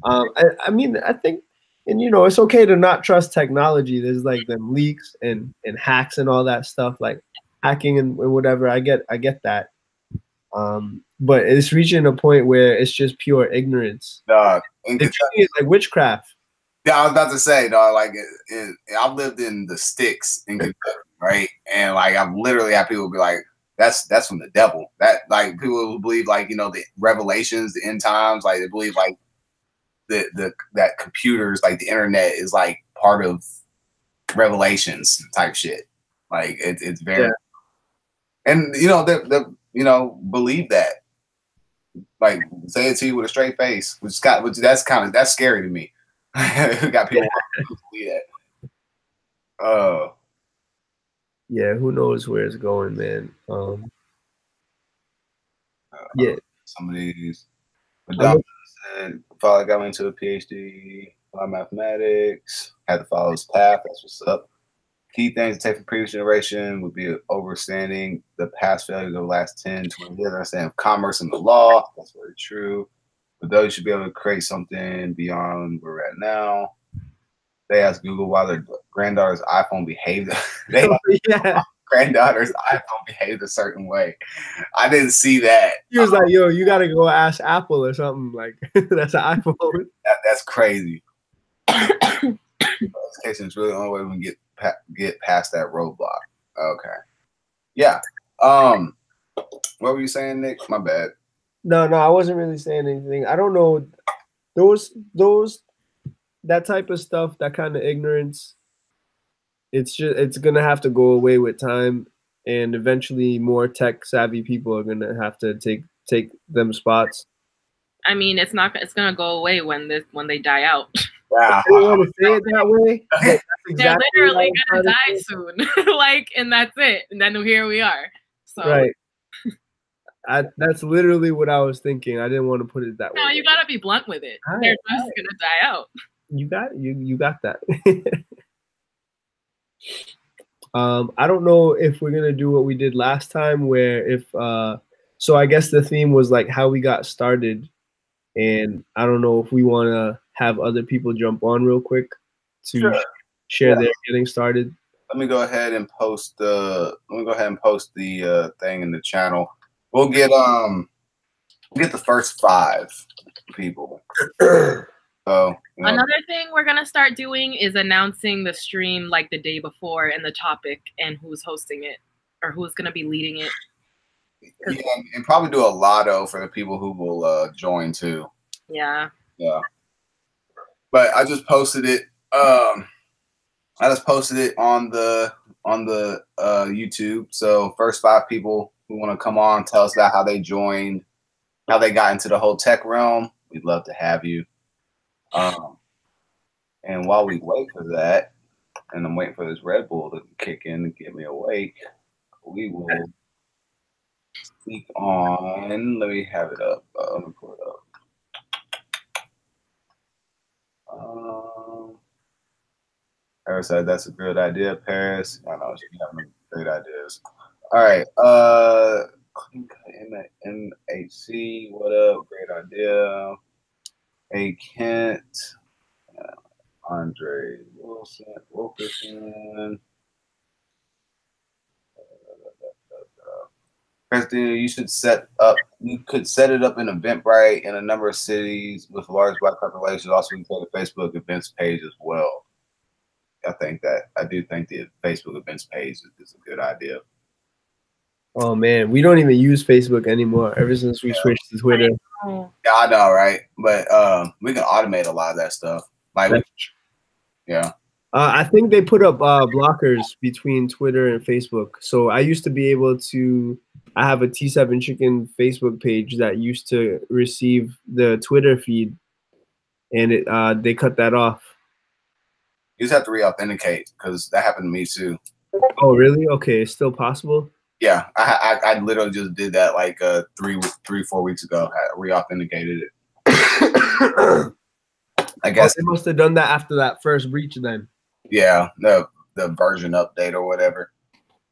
I mean, I think, and you know, it's okay to not trust technology. There's like them leaks and hacks and all that stuff, like hacking and whatever. I get that. But it's reaching a point where it's just pure ignorance. Dog, it's like witchcraft. Yeah, I was about to say, dog, like I've lived in the sticks in Kentucky, right? And like I've literally had people be like, that's from the devil. That like people who believe like, you know, the revelations, the end times, like they believe like that computers, like the internet is like part of revelations type shit. Like it's very, and you know, you know, believe that. Like say it to you with a straight face, that's scary to me. Got people who believe that. Yeah, who knows where it's going, man. Yeah. Some of these. Madonna said, "Father got me into a PhD in mathematics. Had to follow his path. That's what's up. Key things to take from previous generation would be understanding the past failures of the last 10, 20 years. Understand commerce and the law. That's very true. But those should be able to create something beyond where we're at now." They asked Google why their granddaughter's iPhone behaved. Granddaughter's iPhone behaved a certain way. I didn't see that. He was like, "Yo, you gotta go ask Apple or something." Like that's an iPhone. That's crazy. Education is really the only way we can get past that roadblock. Okay. Yeah. What were you saying, Nick? My bad. No, I wasn't really saying anything. I don't know. That type of stuff, that kind of ignorance, it's gonna have to go away with time, and eventually more tech savvy people are gonna have to take them spots. I mean, it's gonna go away when they die out. Yeah. I didn't want to say it that way. But that's They're exactly literally what I gonna was die trying soon. Like, and that's it. And then here we are. So Right. That's literally what I was thinking. I didn't want to put it that no, way. you gotta be blunt with it. All right, They're just gonna die out. You got that. I don't know if we're gonna do what we did last time, where if so I guess the theme was like how we got started, and I don't know if we want to have other people jump on real quick to Sure. share their getting started. Let me go ahead and post the thing in the channel. We'll get the first 5 people. So Another thing we're gonna start doing is announcing the stream like the day before and the topic and who's hosting it or who's gonna be leading it. yeah, and probably do a lotto for the people who will join too. Yeah. Yeah. But I just posted it. I just posted it on the YouTube. So first 5 people who want to come on, tell us about how they joined, how they got into the whole tech realm. We'd love to have you. And while we wait for that, and I'm waiting for this Red Bull to kick in and get me awake, we will speak on. Let me have it up. Let me pull it up. Paris said that's a good idea. Paris, I know she's having great ideas. All right. NHC, what up? Great idea. A Kent, Andre Wilkerson. Kristen, you should set up. You could set it up in Eventbrite in a number of cities with large Black populations. Also, you can go to Facebook events page as well. I do think the Facebook events page is a good idea. Oh man, we don't even use Facebook anymore. Ever since we switched to Twitter. Yeah, I know, right? But we can automate a lot of that stuff. Like, yeah. I think they put up blockers between Twitter and Facebook. So I used to be able to. I have a T7 Chicken Facebook page that used to receive the Twitter feed, and they cut that off. You just have to re-authenticate because that happened to me too. Oh, really? Okay, it's still possible. Yeah, I literally just did that like 4 weeks ago. I re-authenticated it. I guess they must have done that after that first breach then. Yeah, the version update or whatever.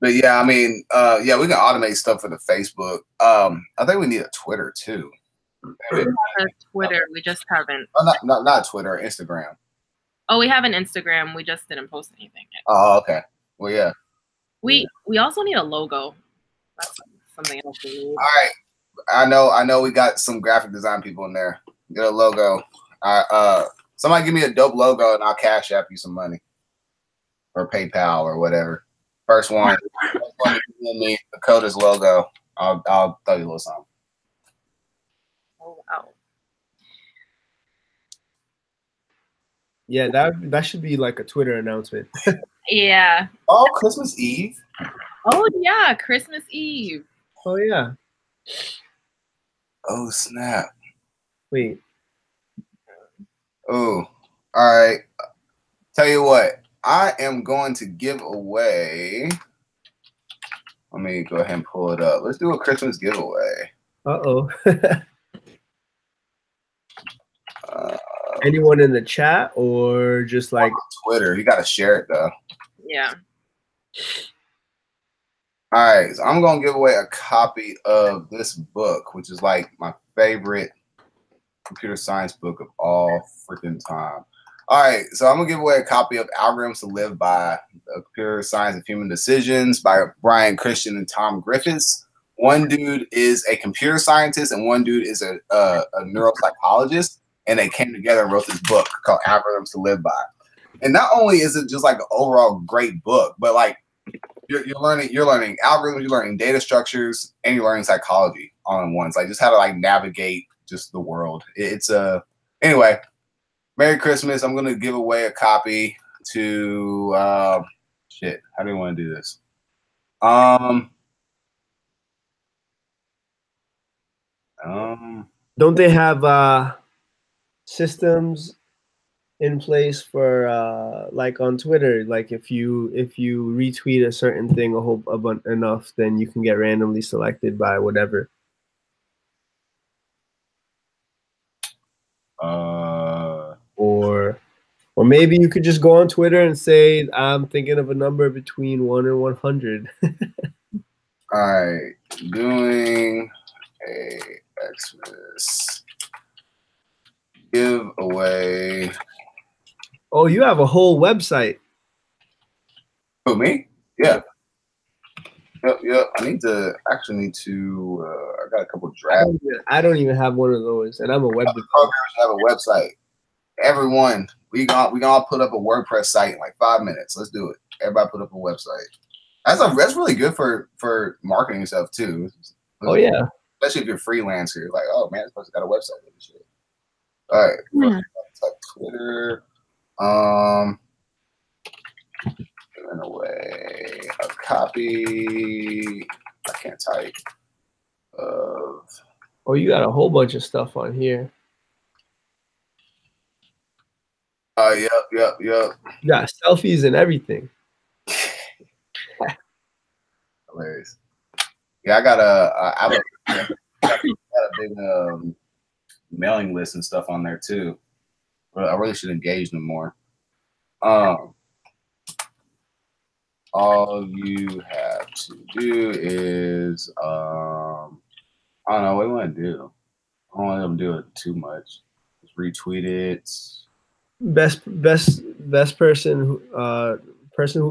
But yeah, I mean, yeah, we can automate stuff for the Facebook. I think we need a Twitter too. We have a Twitter, we just haven't. Oh, not Twitter, Instagram. Oh, we have an Instagram. We just didn't post anything yet. Oh, okay. Well, yeah. We also need a logo. That's something else we need. All right. I know we got some graphic design people in there. Get a logo. Somebody give me a dope logo and I'll cash app you some money. Or PayPal or whatever. First one to give me the Coda's logo. I'll throw you a little something. Oh wow. Yeah, that should be like a Twitter announcement. Yeah. Oh, Christmas Eve. Oh yeah, Christmas Eve. Oh yeah. Oh snap. Wait. Oh, all right. Tell you what, I am going to give away. Let me go ahead and pull it up. Let's do a Christmas giveaway. Uh-oh. Anyone in the chat or just like Twitter? You got to share it though. Yeah. All right, so I'm gonna give away a copy of this book, which is like my favorite computer science book of all freaking time. All right, so I'm gonna give away a copy of Algorithms to Live By: Computer Science of Human Decisions by Brian Christian and Tom Griffiths. One dude is a computer scientist and one dude is a neuropsychologist, and they came together and wrote this book called Algorithms to Live By. And not only is it just like an overall great book, but like you're learning algorithms, you're learning data structures, and you're learning psychology all in one. It's like just how to like navigate just the world. It's anyway. Merry Christmas. I'm gonna give away a copy to shit. How do you want to do this? don't they have systems in place for like on Twitter. Like if you retweet a certain thing enough, then you can get randomly selected by whatever. Or maybe you could just go on Twitter and say, I'm thinking of a number between 1 and 100. All right, doing a Xmas giveaway. Oh, you have a whole website. Who, me? Yeah. Yep. I got a couple drafts. I don't even have one of those, and I'm a web developer. Programmers have a website. Everyone, we gonna all put up a WordPress site in like 5 minutes. Let's do it. Everybody put up a website. That's really good for marketing stuff too. Oh yeah. Especially if you're freelancer, like, oh man, this person got a website and shit. All right. Yeah. Like Twitter. Giving away a copy. I can't type. Of. Oh, you got a whole bunch of stuff on here. Yep. You got selfies and everything. Hilarious. Yeah, I got a big mailing list and stuff on there too. But I really should engage them more. All you have to do is I don't know what you want to do. I don't want them to do it too much. Just retweet it. Best person who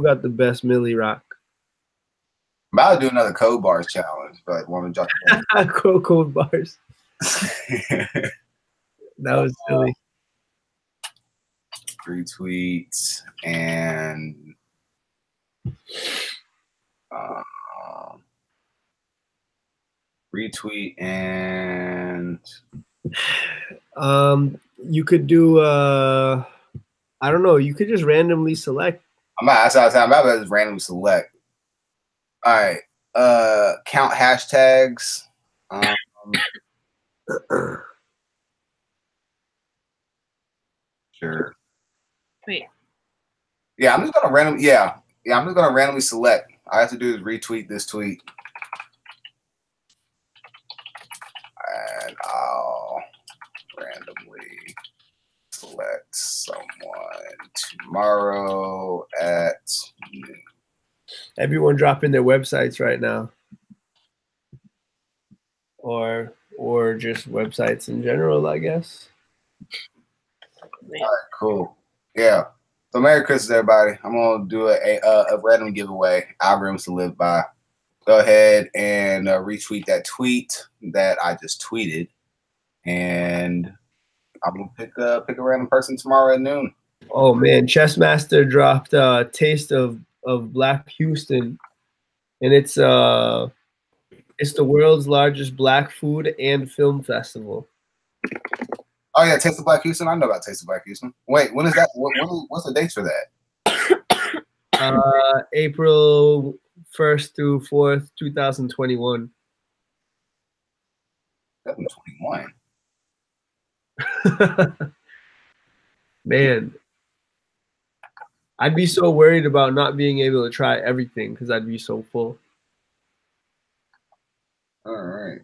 got the best Millie Rock. I'm about to do another code bars challenge, but want to drop code bars. That was silly. Retweet and you could do I don't know, you could just randomly select. I'm about to just randomly select. All right. Count hashtags. Sure. Wait. Yeah, I'm just gonna randomly select. All I have to do is retweet this tweet. And I'll randomly select someone tomorrow at noon. Everyone dropping their websites right now. Or just websites in general, I guess. All right, cool. Yeah. So Merry Christmas, everybody. I'm gonna do a random giveaway, algorithms to live by. Go ahead and retweet that tweet that I just tweeted, and I'm gonna pick a random person tomorrow at noon. Oh man, Chessmaster dropped Taste of Black Houston, and it's the world's largest black food and film festival. Oh yeah, Taste of Black Houston. I know about Taste of Black Houston. Wait, when is that? What's the dates for that? April 1st through 4th, 2021. 2021. Man, I'd be so worried about not being able to try everything because I'd be so full. All right.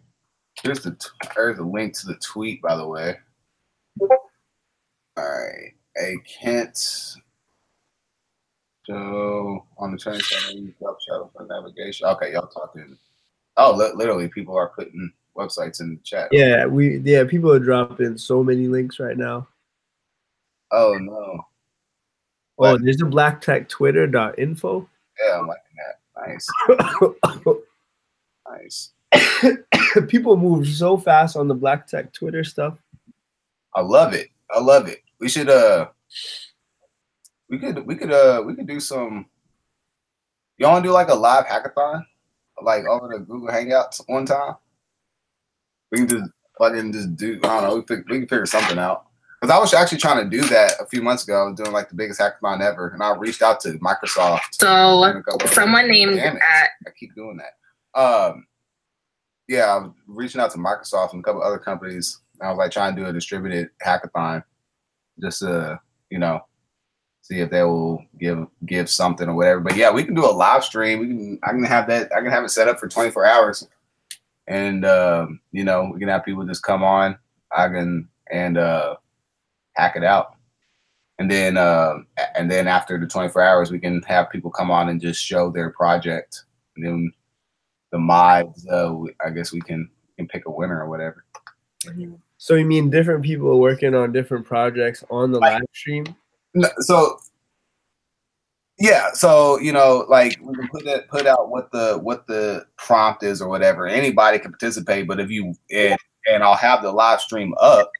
There's the link to the tweet, by the way. All right. A Kent. So on the 27th, drop shadow for navigation. Okay, y'all talking. Oh, literally, people are putting websites in the chat. Yeah, people are dropping so many links right now. Oh no. Oh, there's a blacktechtwitter.info. Yeah, I'm liking that. Nice. Nice. People move so fast on the Black Tech Twitter stuff. I love it. We should we could do some. You want to do like a live hackathon, like over the Google Hangouts one time? We can just do. I don't know. We can figure something out. Because I was actually trying to do that a few months ago. I was doing like the biggest hackathon ever, and I reached out to Microsoft. So someone named I keep doing that. Yeah, I was reaching out to Microsoft and a couple other companies. I was like trying to do a distributed hackathon, just to you know, see if they will give something or whatever. But yeah, we can do a live stream. I can have it set up for 24 hours, and you know, we can have people just come on. I can hack it out. And then after the 24 hours, we can have people come on and just show their project. And then the mods, I guess we can pick a winner or whatever. So you mean different people working on different projects on the live stream? So yeah, so you know, like we can put out what the prompt is or whatever. Anybody can participate, but if you and I'll have the live stream up.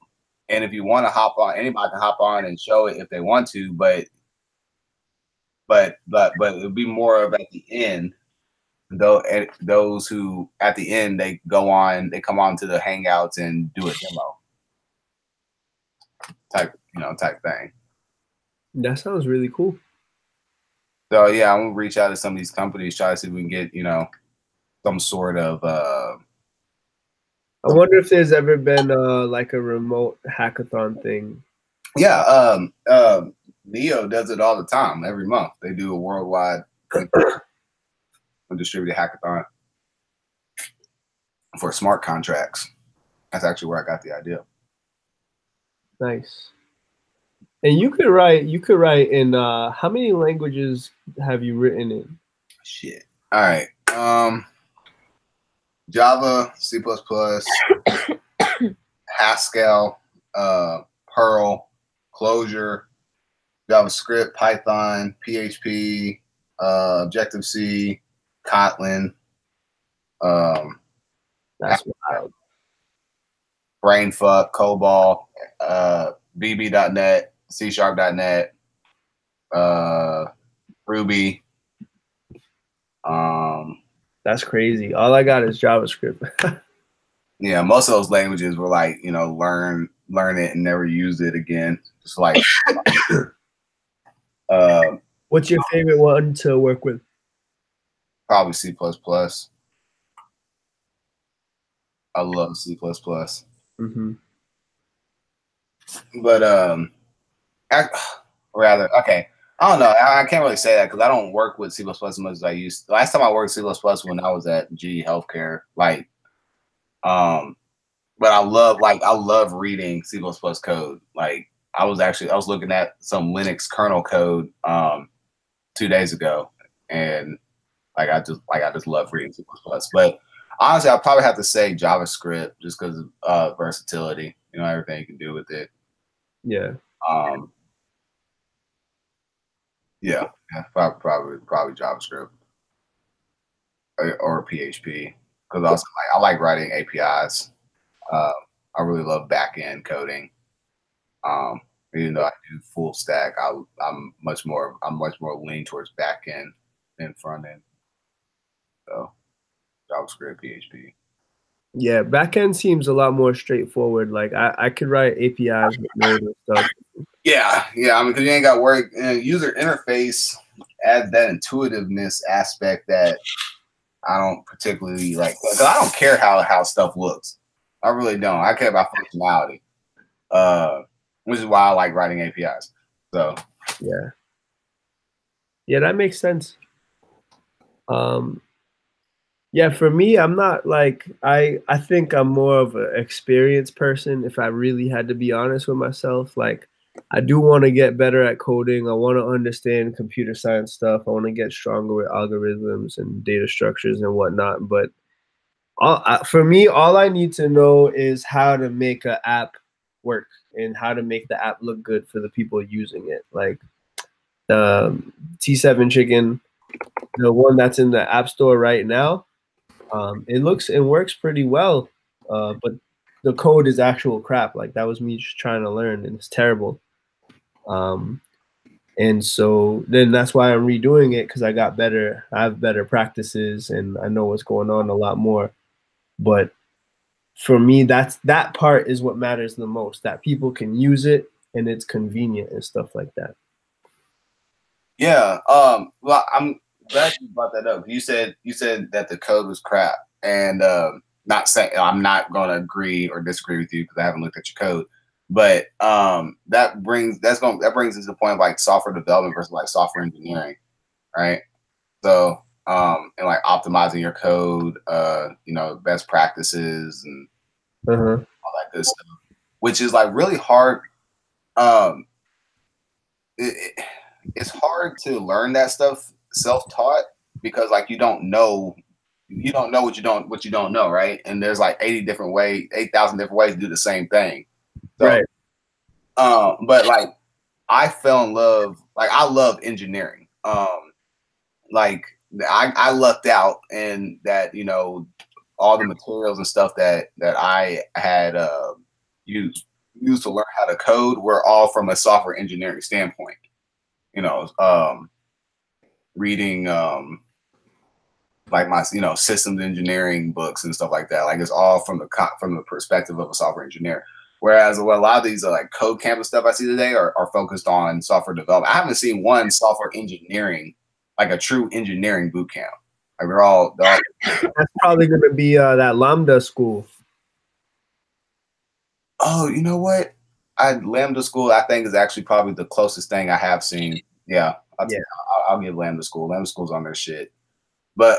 And if you want to hop on, anybody can hop on and show it if they want to, but it'll be more of at the end. Though those who at the end they come on to the Hangouts and do a demo type thing. That sounds really cool. So yeah, I'm gonna reach out to some of these companies, try to see if we can get some sort of. I wonder if there's ever been like a remote hackathon thing. Yeah, Neo does it all the time. Every month they do a worldwide distributed hackathon for smart contracts. That's actually where I got the idea. Nice. And you could write in how many languages have you written in? Shit. All right. Java, C++, Haskell, Perl, Clojure, JavaScript, Python, PHP, Objective-C, Kotlin, that's wild. Brainfuck, COBOL, VB.NET, C#.NET, Ruby. That's crazy. All I got is JavaScript. Yeah, most of those languages were like, learn it and never use it again. Just like what's your favorite one to work with? Probably C++. I love C++. Mm-hmm. But okay. I don't know. I can't really say that because I don't work with C++ as much as I used. Last time I worked with C++ when I was at GE Healthcare, but I love reading C++ code. Like I was looking at some Linux kernel code 2 days ago, and I just love reading C++. But honestly, I'll probably have to say JavaScript just because of versatility. Everything you can do with it. Yeah. Yeah, probably JavaScript or PHP because also I like writing APIs. I really love back-end coding. Even though I do full stack, I'm much more lean towards back-end than front-end. So JavaScript, PHP. Yeah, back-end seems a lot more straightforward. Like I could write APIs with Node and stuff. Yeah. I mean, because you ain't got to worry. User interface adds that intuitiveness aspect that I don't particularly like. Because I don't care how stuff looks. I really don't. I care about functionality, which is why I like writing APIs. So yeah, that makes sense. Yeah, for me, I'm not like I think I'm more of an experienced person. If I really had to be honest with myself, like I do want to get better at coding. I want to understand computer science stuff. I want to get stronger with algorithms and data structures and whatnot. But for me, all I need to know is how to make an app work and how to make the app look good for the people using it. Like T7 Chicken, the one that's in the App Store right now, it looks and works pretty well, but the code is actual crap. Like that was me just trying to learn, and it's terrible. And so then that's why I'm redoing it because I got better. I have better practices, and I know what's going on a lot more. But for me, that part is what matters the most. That people can use it and it's convenient and stuff like that. Yeah. Well, I'm glad you brought that up. You said that the code was crap, and not saying I'm not going to agree or disagree with you because I haven't looked at your code. But that brings us to the point of like software development versus like software engineering, right? So and like optimizing your code, you know, best practices and all that good stuff, which is like really hard. It's hard to learn that stuff self-taught because like you don't know what you don't know, right? And there's like 8,000 different ways to do the same thing. So, Right. But like I fell in love, like I love engineering. Like I lucked out in that, you know, all the materials and stuff that I had used to learn how to code were all from a software engineering standpoint. You know, reading like my, you know, systems engineering books and stuff like that. Like it's all from the perspective of a software engineer. Whereas a lot of these like code campus stuff I see today are focused on software development. I haven't seen one software engineering, like a true engineering boot camp. Like they're all That's probably going to be that Lambda school. Oh, you know what? Lambda school I think is actually probably the closest thing I have seen. Yeah, I'll give Lambda school. Lambda school's on their shit. But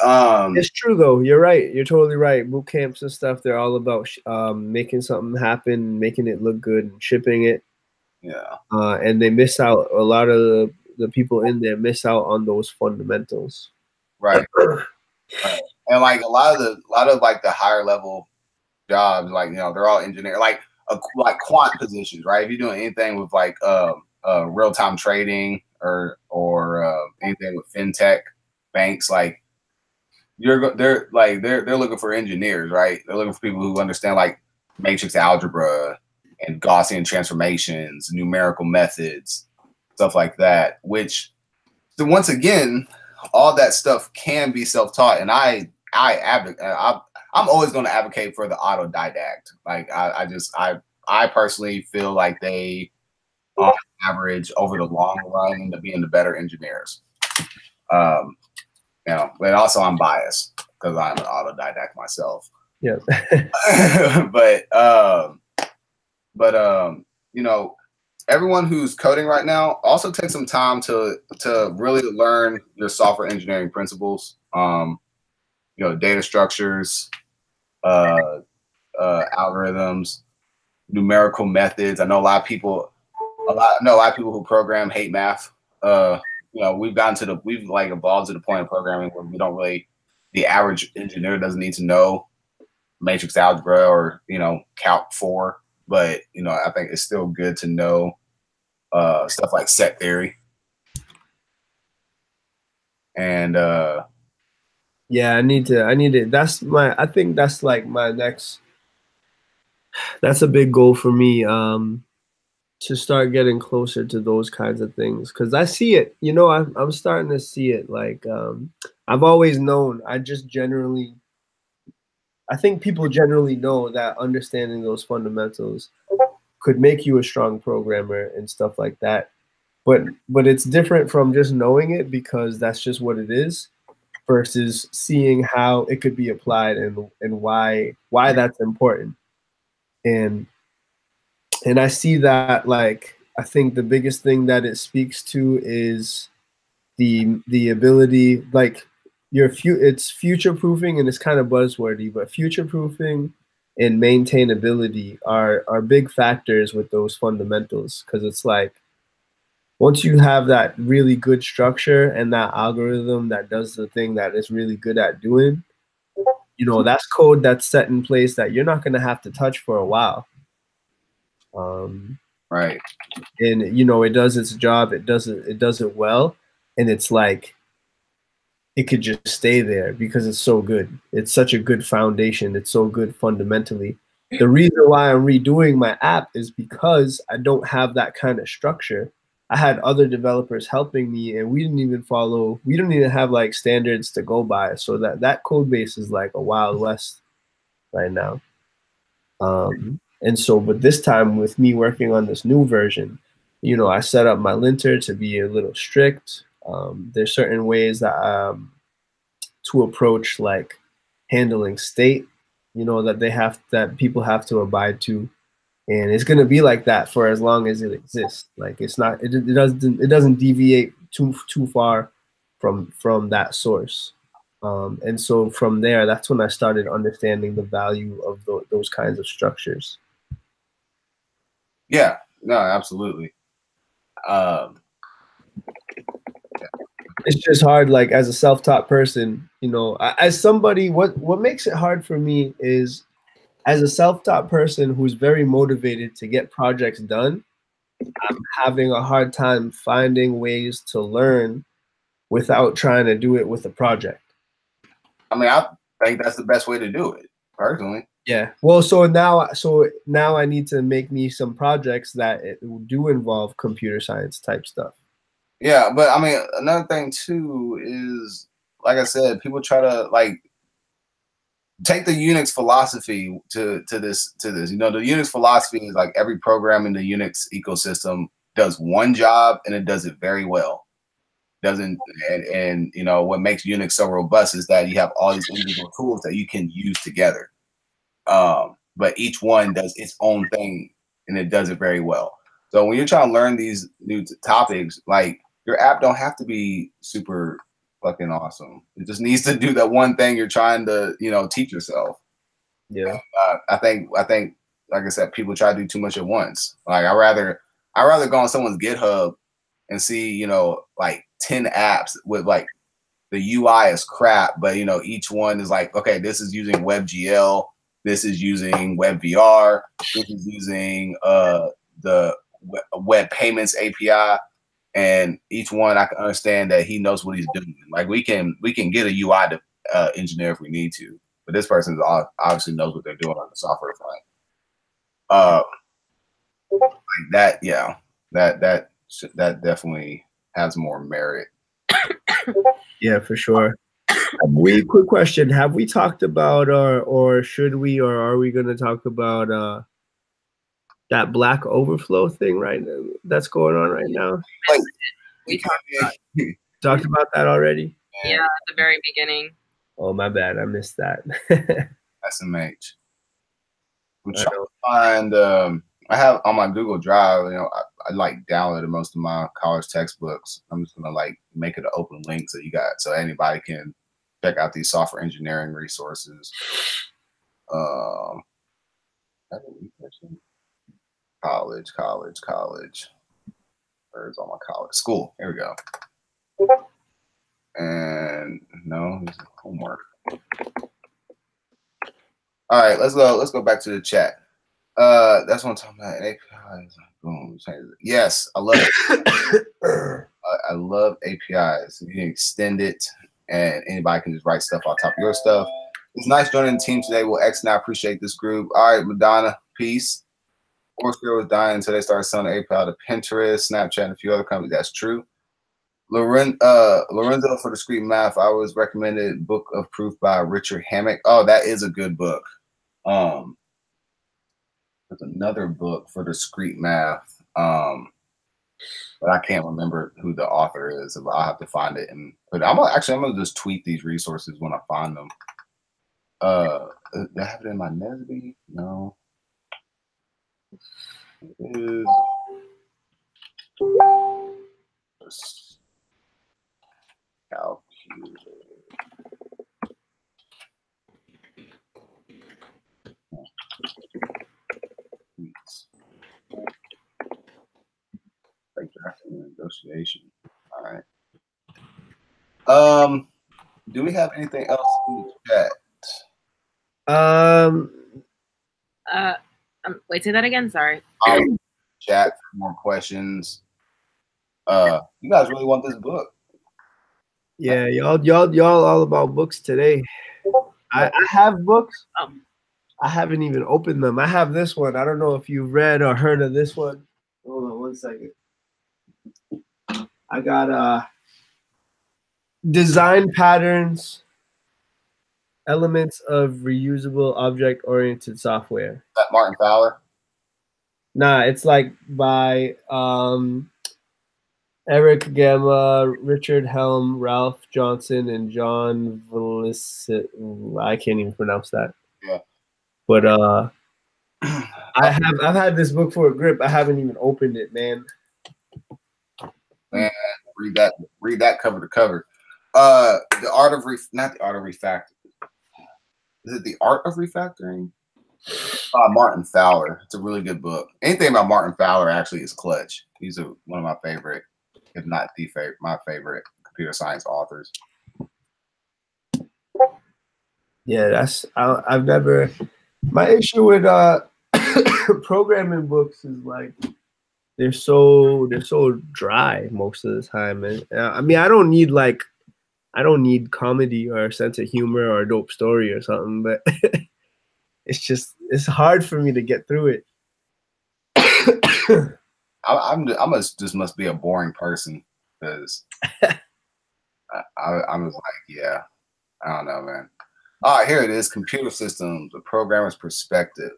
it's true though. You're right. You're totally right. Boot camps and stuff, they're all about making something happen, making it look good, and shipping it. Yeah. And they miss out. A lot of the people in there miss out on those fundamentals. Right. Right. And like a lot of like the higher level jobs, like, you know, they're all engineer, like quant positions, right? If you're doing anything with like real time trading or anything with fintech banks, like they're looking for engineers, right? They're looking for people who understand like matrix algebra and Gaussian transformations, numerical methods, stuff like that. Which, so once again, all that stuff can be self-taught, and I'm always going to advocate for the autodidact. Like I personally feel like they, on average, over the long run, end up being the better engineers. You know, but also I'm biased because I'm an autodidact myself. Yeah. but you know, everyone who's coding right now also take some time to really learn your software engineering principles. You know, data structures, algorithms, numerical methods. I know a lot of people who program hate math. You know, we've like evolved to the point of programming where we don't really, the average engineer doesn't need to know matrix algebra or, you know, Calc 4, but, you know, I think it's still good to know stuff like set theory. And yeah, I need to, I think that's like my next, that's a big goal for me, to start getting closer to those kinds of things. Cause I see it, you know, I'm starting to see it. Like, I've always known, I think people generally know that understanding those fundamentals could make you a strong programmer and stuff like that. But it's different from just knowing it because that's just what it is, versus seeing how it could be applied and why that's important. And I see that, like, I think the biggest thing that it speaks to is the ability, like, it's future proofing, and it's kind of buzzwordy, but future proofing and maintainability are big factors with those fundamentals, because it's like, once you have that really good structure and that algorithm that does the thing that it's really good at doing, you know, that's code that's set in place that you're not going to have to touch for a while. Right. And, you know, it does its job. It does it well. And it's like, it could just stay there because it's so good. It's such a good foundation. It's so good fundamentally. The reason why I'm redoing my app is because I don't have that kind of structure. I had other developers helping me, and we didn't even have like standards to go by. So that code base is like a Wild West right now. And so, but this time with me working on this new version, you know, I set up my linter to be a little strict. There's certain ways that to approach like handling state, you know, that people have to abide to. and it's gonna be like that for as long as it exists. Like it's not, it doesn't deviate too far from that source. And so from there, that's when I started understanding the value of those kinds of structures. Yeah, no, absolutely. It's just hard, like as a self-taught person, you know, as somebody, what makes it hard for me is as a self-taught person who's very motivated to get projects done, I'm having a hard time finding ways to learn without trying to do it with a project. I mean, I think that's the best way to do it, personally. Yeah. Well, so now I need to make me some projects that do involve computer science type stuff. Yeah, but I mean, another thing too is, like I said, people try to like take the Unix philosophy to this. You know, the Unix philosophy is like every program in the Unix ecosystem does one job and it does it very well. Doesn't and you know what makes Unix so robust is that you have all these individual tools that you can use together. But each one does its own thing and it does it very well. So when you're trying to learn these new topics, like your app don't have to be super fucking awesome. It just needs to do that one thing you're trying to, you know, teach yourself. Yeah. I think, like I said, people try to do too much at once. Like I rather go on someone's GitHub and see, you know, like 10 apps with like the UI is crap, but you know, each one is like, okay, this is using WebGL, this is using WebVR, this is using the web payments API. And each one I can understand that he knows what he's doing. Like we can get a UI to engineer if we need to, but this person obviously knows what they're doing on the software front. Like that, yeah, that definitely has more merit. Yeah, for sure. Quick question: have we talked about, or should we, or are we going to talk about that Black Overflow thing right now that's going on right now? Like, we talked about that already. Yeah, at the very beginning. Oh, my bad, I missed that. SMH. I'm trying to find. I have on my Google Drive. You know, I like downloaded most of my college textbooks. I'm just gonna like make it an open link so you got so anybody can check out these software engineering resources. College. Where's all my college? School. Here we go. And no, this is homework. All right, let's go back to the chat. That's what I'm talking about. APIs. Boom. Yes, I love it. I love APIs. You can extend it, and anybody can just write stuff on top of your stuff. It's nice joining the team today. Well, X and I appreciate this group. All right, Madonna, peace. Foursquare was dying until they started selling the API to Pinterest, Snapchat, and a few other companies. That's true. Lorenzo for Discrete Math. I was recommended Book of Proof by Richard Hammock. Oh, that is a good book. There's another book for Discrete Math, but I can't remember who the author is. I'll have to find it and put it. I'm gonna just tweet these resources when I find them. Do I have it in my Nesby? No. It is calculator. Like drafting negotiation. All right. Do we have anything else in the chat? Wait, say that again. Sorry. Chat for more questions. You guys really want this book? Yeah, y'all all about books today. I have books. I haven't even opened them. I have this one. I don't know if you've read or heard of this one. Hold on 1 second. I got Design Patterns, Elements of Reusable Object-Oriented Software. Is that Martin Fowler? Nah, it's like by Eric Gamma, Richard Helm, Ralph Johnson, and John Villicit. I can't even pronounce that. Yeah. But I've had this book for a grip. I haven't even opened it, man. Man, read that cover to cover. The art of not the art of refactoring. Is it the art of refactoring? Martin Fowler. It's a really good book. Anything about Martin Fowler actually is clutch. He's one of my favorite, if not the favorite, my favorite computer science authors. Yeah, I've never. My issue with programming books is like they're so dry most of the time. And I mean, I don't need comedy or a sense of humor or a dope story or something, but it's hard for me to get through it. Just must be a boring person because I'm just like, yeah, I don't know, man. All right, here it is. Computer systems, a programmer's perspective.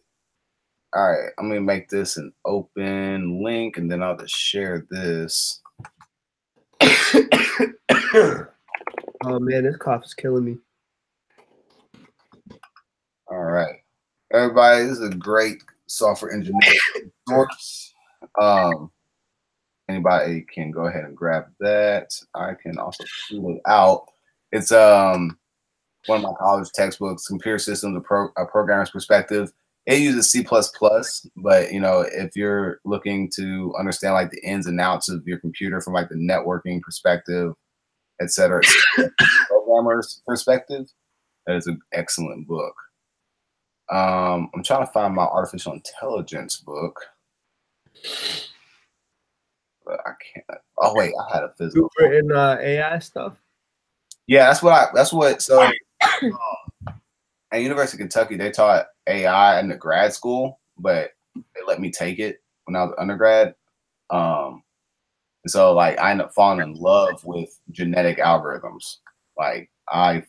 All right, I'm gonna make this an open link, and then I'll just share this. Oh man, this cough is killing me. All right, everybody, this is a great software engineering source. Anybody can go ahead and grab that. I can also pull it out. It's one of my college textbooks, Computer Systems, a Programmer's Perspective. It uses C++, but you know, if you're looking to understand like the ins and outs of your computer from like the networking perspective, etc., programmer's perspective, that is an excellent book. I'm trying to find my artificial intelligence book, but I can't. Oh wait, I had a physical. You've written AI stuff. Yeah, that's what. So at University of Kentucky, they taught AI in the grad school, but they let me take it when I was undergrad. And so like I ended up falling in love with genetic algorithms. Like I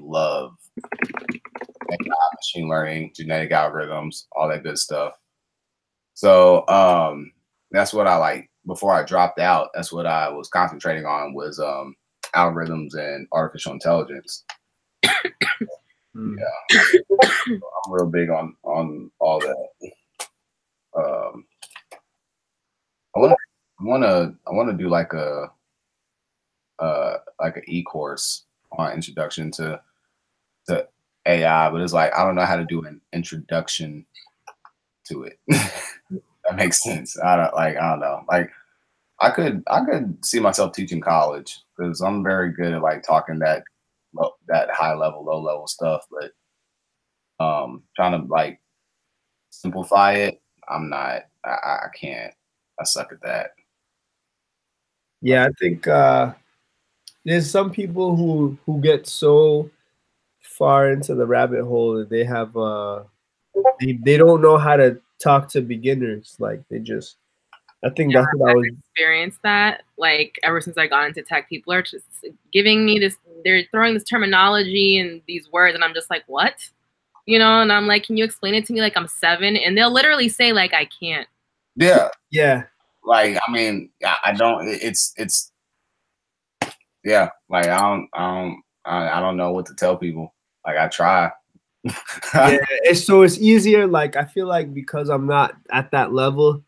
love AI, machine learning, genetic algorithms, all that good stuff. So that's what I like before I dropped out. That's what I was concentrating on was algorithms and artificial intelligence. Yeah, I'm real big on all that. I want to do like an e-course on introduction to AI, but it's like I don't know how to do an introduction to it. That makes sense. I don't know. Like I could see myself teaching college because I'm very good at like talking that high level, low level stuff, but trying to like simplify it, I'm not. I can't. I suck at that. Yeah, I think there's some people who get so far into the rabbit hole that they have they don't know how to talk to beginners. Like they just, I think that's what I was experienced that. Like ever since I got into tech, people are just giving me this. They're throwing this terminology and these words, and I'm just like, what? You know? And I'm like, can you explain it to me like I'm 7? And they'll literally say like I can't. Yeah. Yeah. Like I mean, I don't. It's yeah. Like I don't know what to tell people. Like I try. Yeah, it's easier. Like I feel like because I'm not at that level,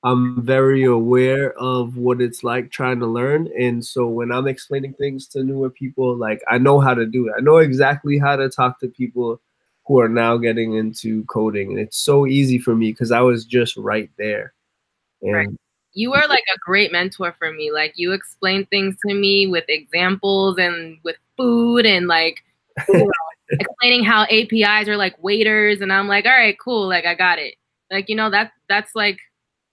I'm very aware of what it's like trying to learn. And so when I'm explaining things to newer people, like I know how to do it. I know exactly how to talk to people who are now getting into coding. And it's so easy for me because I was just right there. And right. You were like a great mentor for me. Like you explained things to me with examples and with food and like you know, explaining how APIs are like waiters, and I'm like, all right, cool, like I got it. Like, you know, that's like,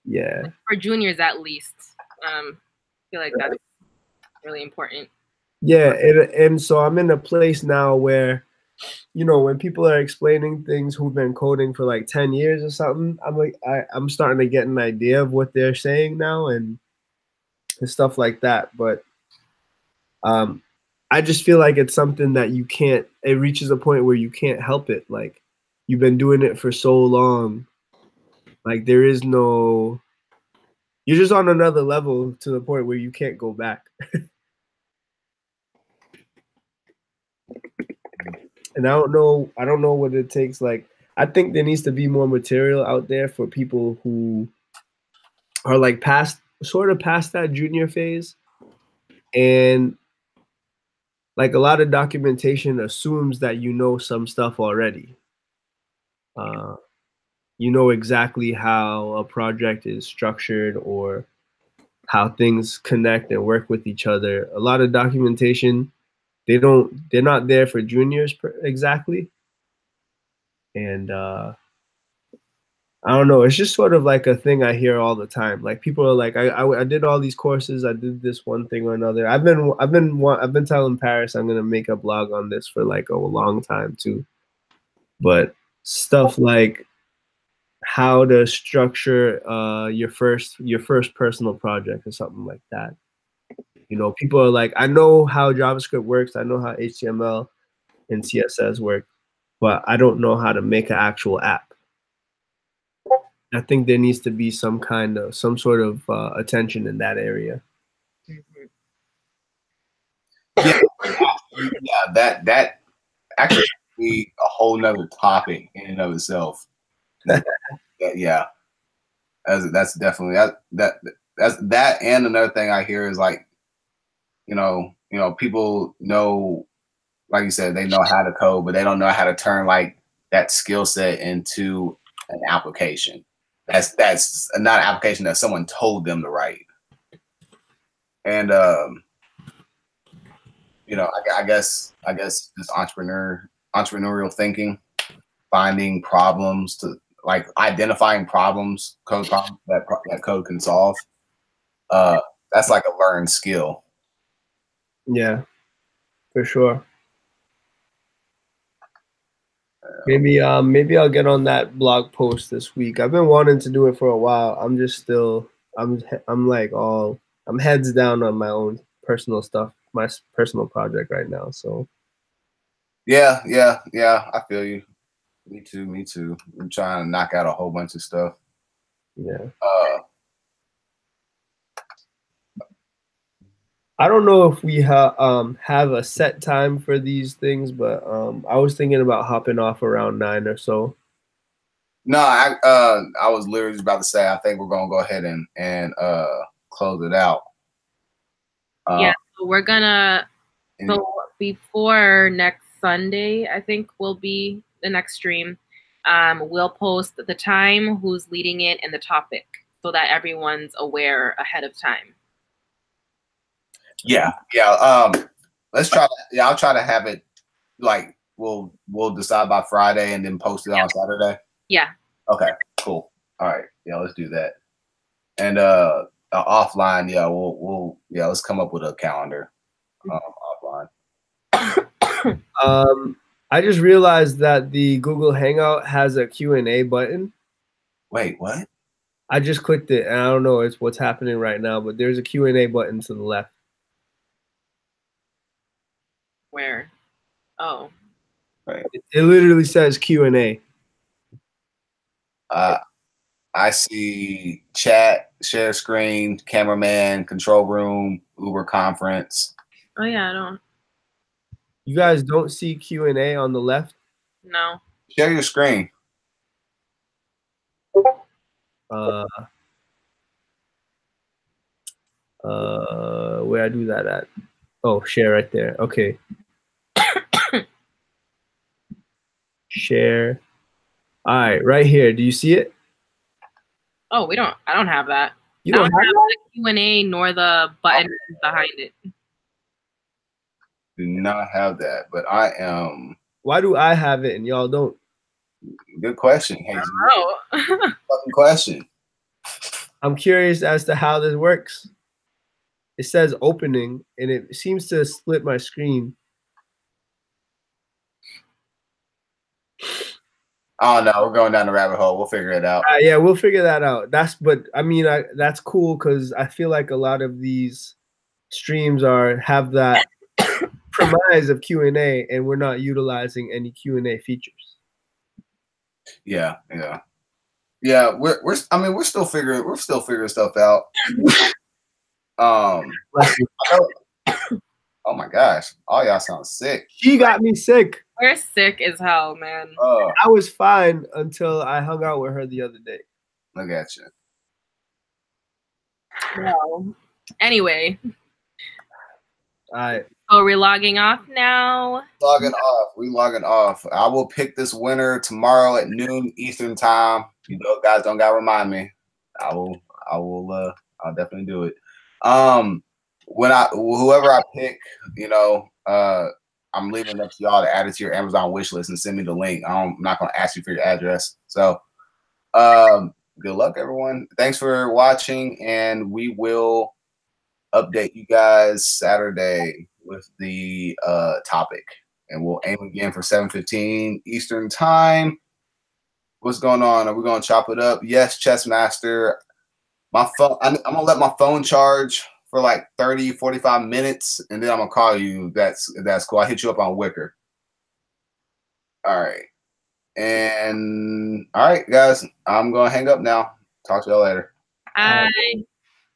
yeah, like for juniors at least. I feel like that's really important. Yeah, and so I'm in a place now where, you know, when people are explaining things who've been coding for like 10 years or something, I'm like, I'm starting to get an idea of what they're saying now and stuff like that. But I just feel like it's something that it reaches a point where you can't help it. Like you've been doing it for so long. Like you're just on another level to the point where you can't go back. And I don't know what it takes. Like I think there needs to be more material out there for people who are like sort of past that junior phase. And like a lot of documentation assumes that you know some stuff already. You know exactly how a project is structured or how things connect and work with each other. A lot of documentation, they're not there for juniors exactly. And I don't know. It's just sort of like a thing I hear all the time. Like people are like, I did all these courses. I did this one thing or another. I've been telling Paris I'm gonna make a blog on this for like a long time too. But stuff like how to structure your first personal project or something like that. You know, people are like, I know how JavaScript works. I know how HTML and CSS work, but I don't know how to make an actual app. I think there needs to be some sort of attention in that area. Yeah, that actually be a whole nother topic in and of itself. Yeah, that's definitely that's that. And another thing I hear is like, you know, people know, like you said, they know how to code, but they don't know how to turn like that skill set into an application. That's not an application that someone told them to write. And you know, I guess just entrepreneurial thinking, finding problems to like identifying problems, code problems that code can solve. That's like a learned skill. Yeah, for sure. Maybe I'll get on that blog post this week. I've been wanting to do it for a while. I'm heads down on my own personal stuff, my personal project right now. So yeah, I feel you. Me too. I'm trying to knock out a whole bunch of stuff. Yeah. I don't know if we have a set time for these things, but I was thinking about hopping off around 9 or so. No, I was literally just about to say I think we're gonna go ahead and close it out. Yeah, so we're gonna before next Sunday, I think will be the next stream. We'll post the time, who's leading it, and the topic, so that everyone's aware ahead of time. Yeah. Let's try. I'll try to have it like we'll decide by Friday and then post it on Saturday. Yeah. Okay. Cool. All right. Yeah, let's do that. And offline, let's come up with a calendar offline. I just realized that the Google Hangout has a Q&A button. Wait, what? I just clicked it, and I don't know what's happening right now, but there's a Q&A button to the left. Where? Oh. Right. It literally says Q&A. I see chat, share screen, cameraman, control room, Uber conference. Oh yeah, I don't. You guys don't see Q&A on the left? No. Share your screen. Where I do that at? Oh, share right there. Okay. Share. All right, right here. Do you see it? Oh, I don't have that. You don't have the Q&A nor the button behind it. Do not have that, but I am. Why do I have it and y'all don't? Good question, Hazel. Oh. Fucking question. I'm curious as to how this works. It says opening, and it seems to split my screen. Oh no, we're going down the rabbit hole. We'll figure it out. Yeah, we'll figure that out. That's cool because I feel like a lot of these streams have that premise of Q&A, and we're not utilizing any Q&A features. Yeah. We're still figuring stuff out. Oh my gosh. All y'all sound sick. She got me sick. We're sick as hell, man. I was fine until I hung out with her the other day. Look at you. No. Anyway. All right. So we're logging off now. Logging off. We logging off. I will pick this winner tomorrow at noon Eastern time. You know, guys don't gotta remind me. I'll definitely do it. Whoever I pick, you know, I'm leaving it up to y'all to add it to your Amazon wish list and send me the link. I'm not gonna ask you for your address. So good luck, everyone. Thanks for watching, and we will update you guys Saturday with the topic, and we'll aim again for 7:15 Eastern time. What's going on? Are we gonna chop it up? Yes, Chess Master. My phone, I'm gonna let my phone charge for like 30-45 minutes, and then I'm gonna call you. That's cool. I hit you up on Wicker. All right. And all right, guys, I'm gonna hang up now. Talk to y'all later. Bye.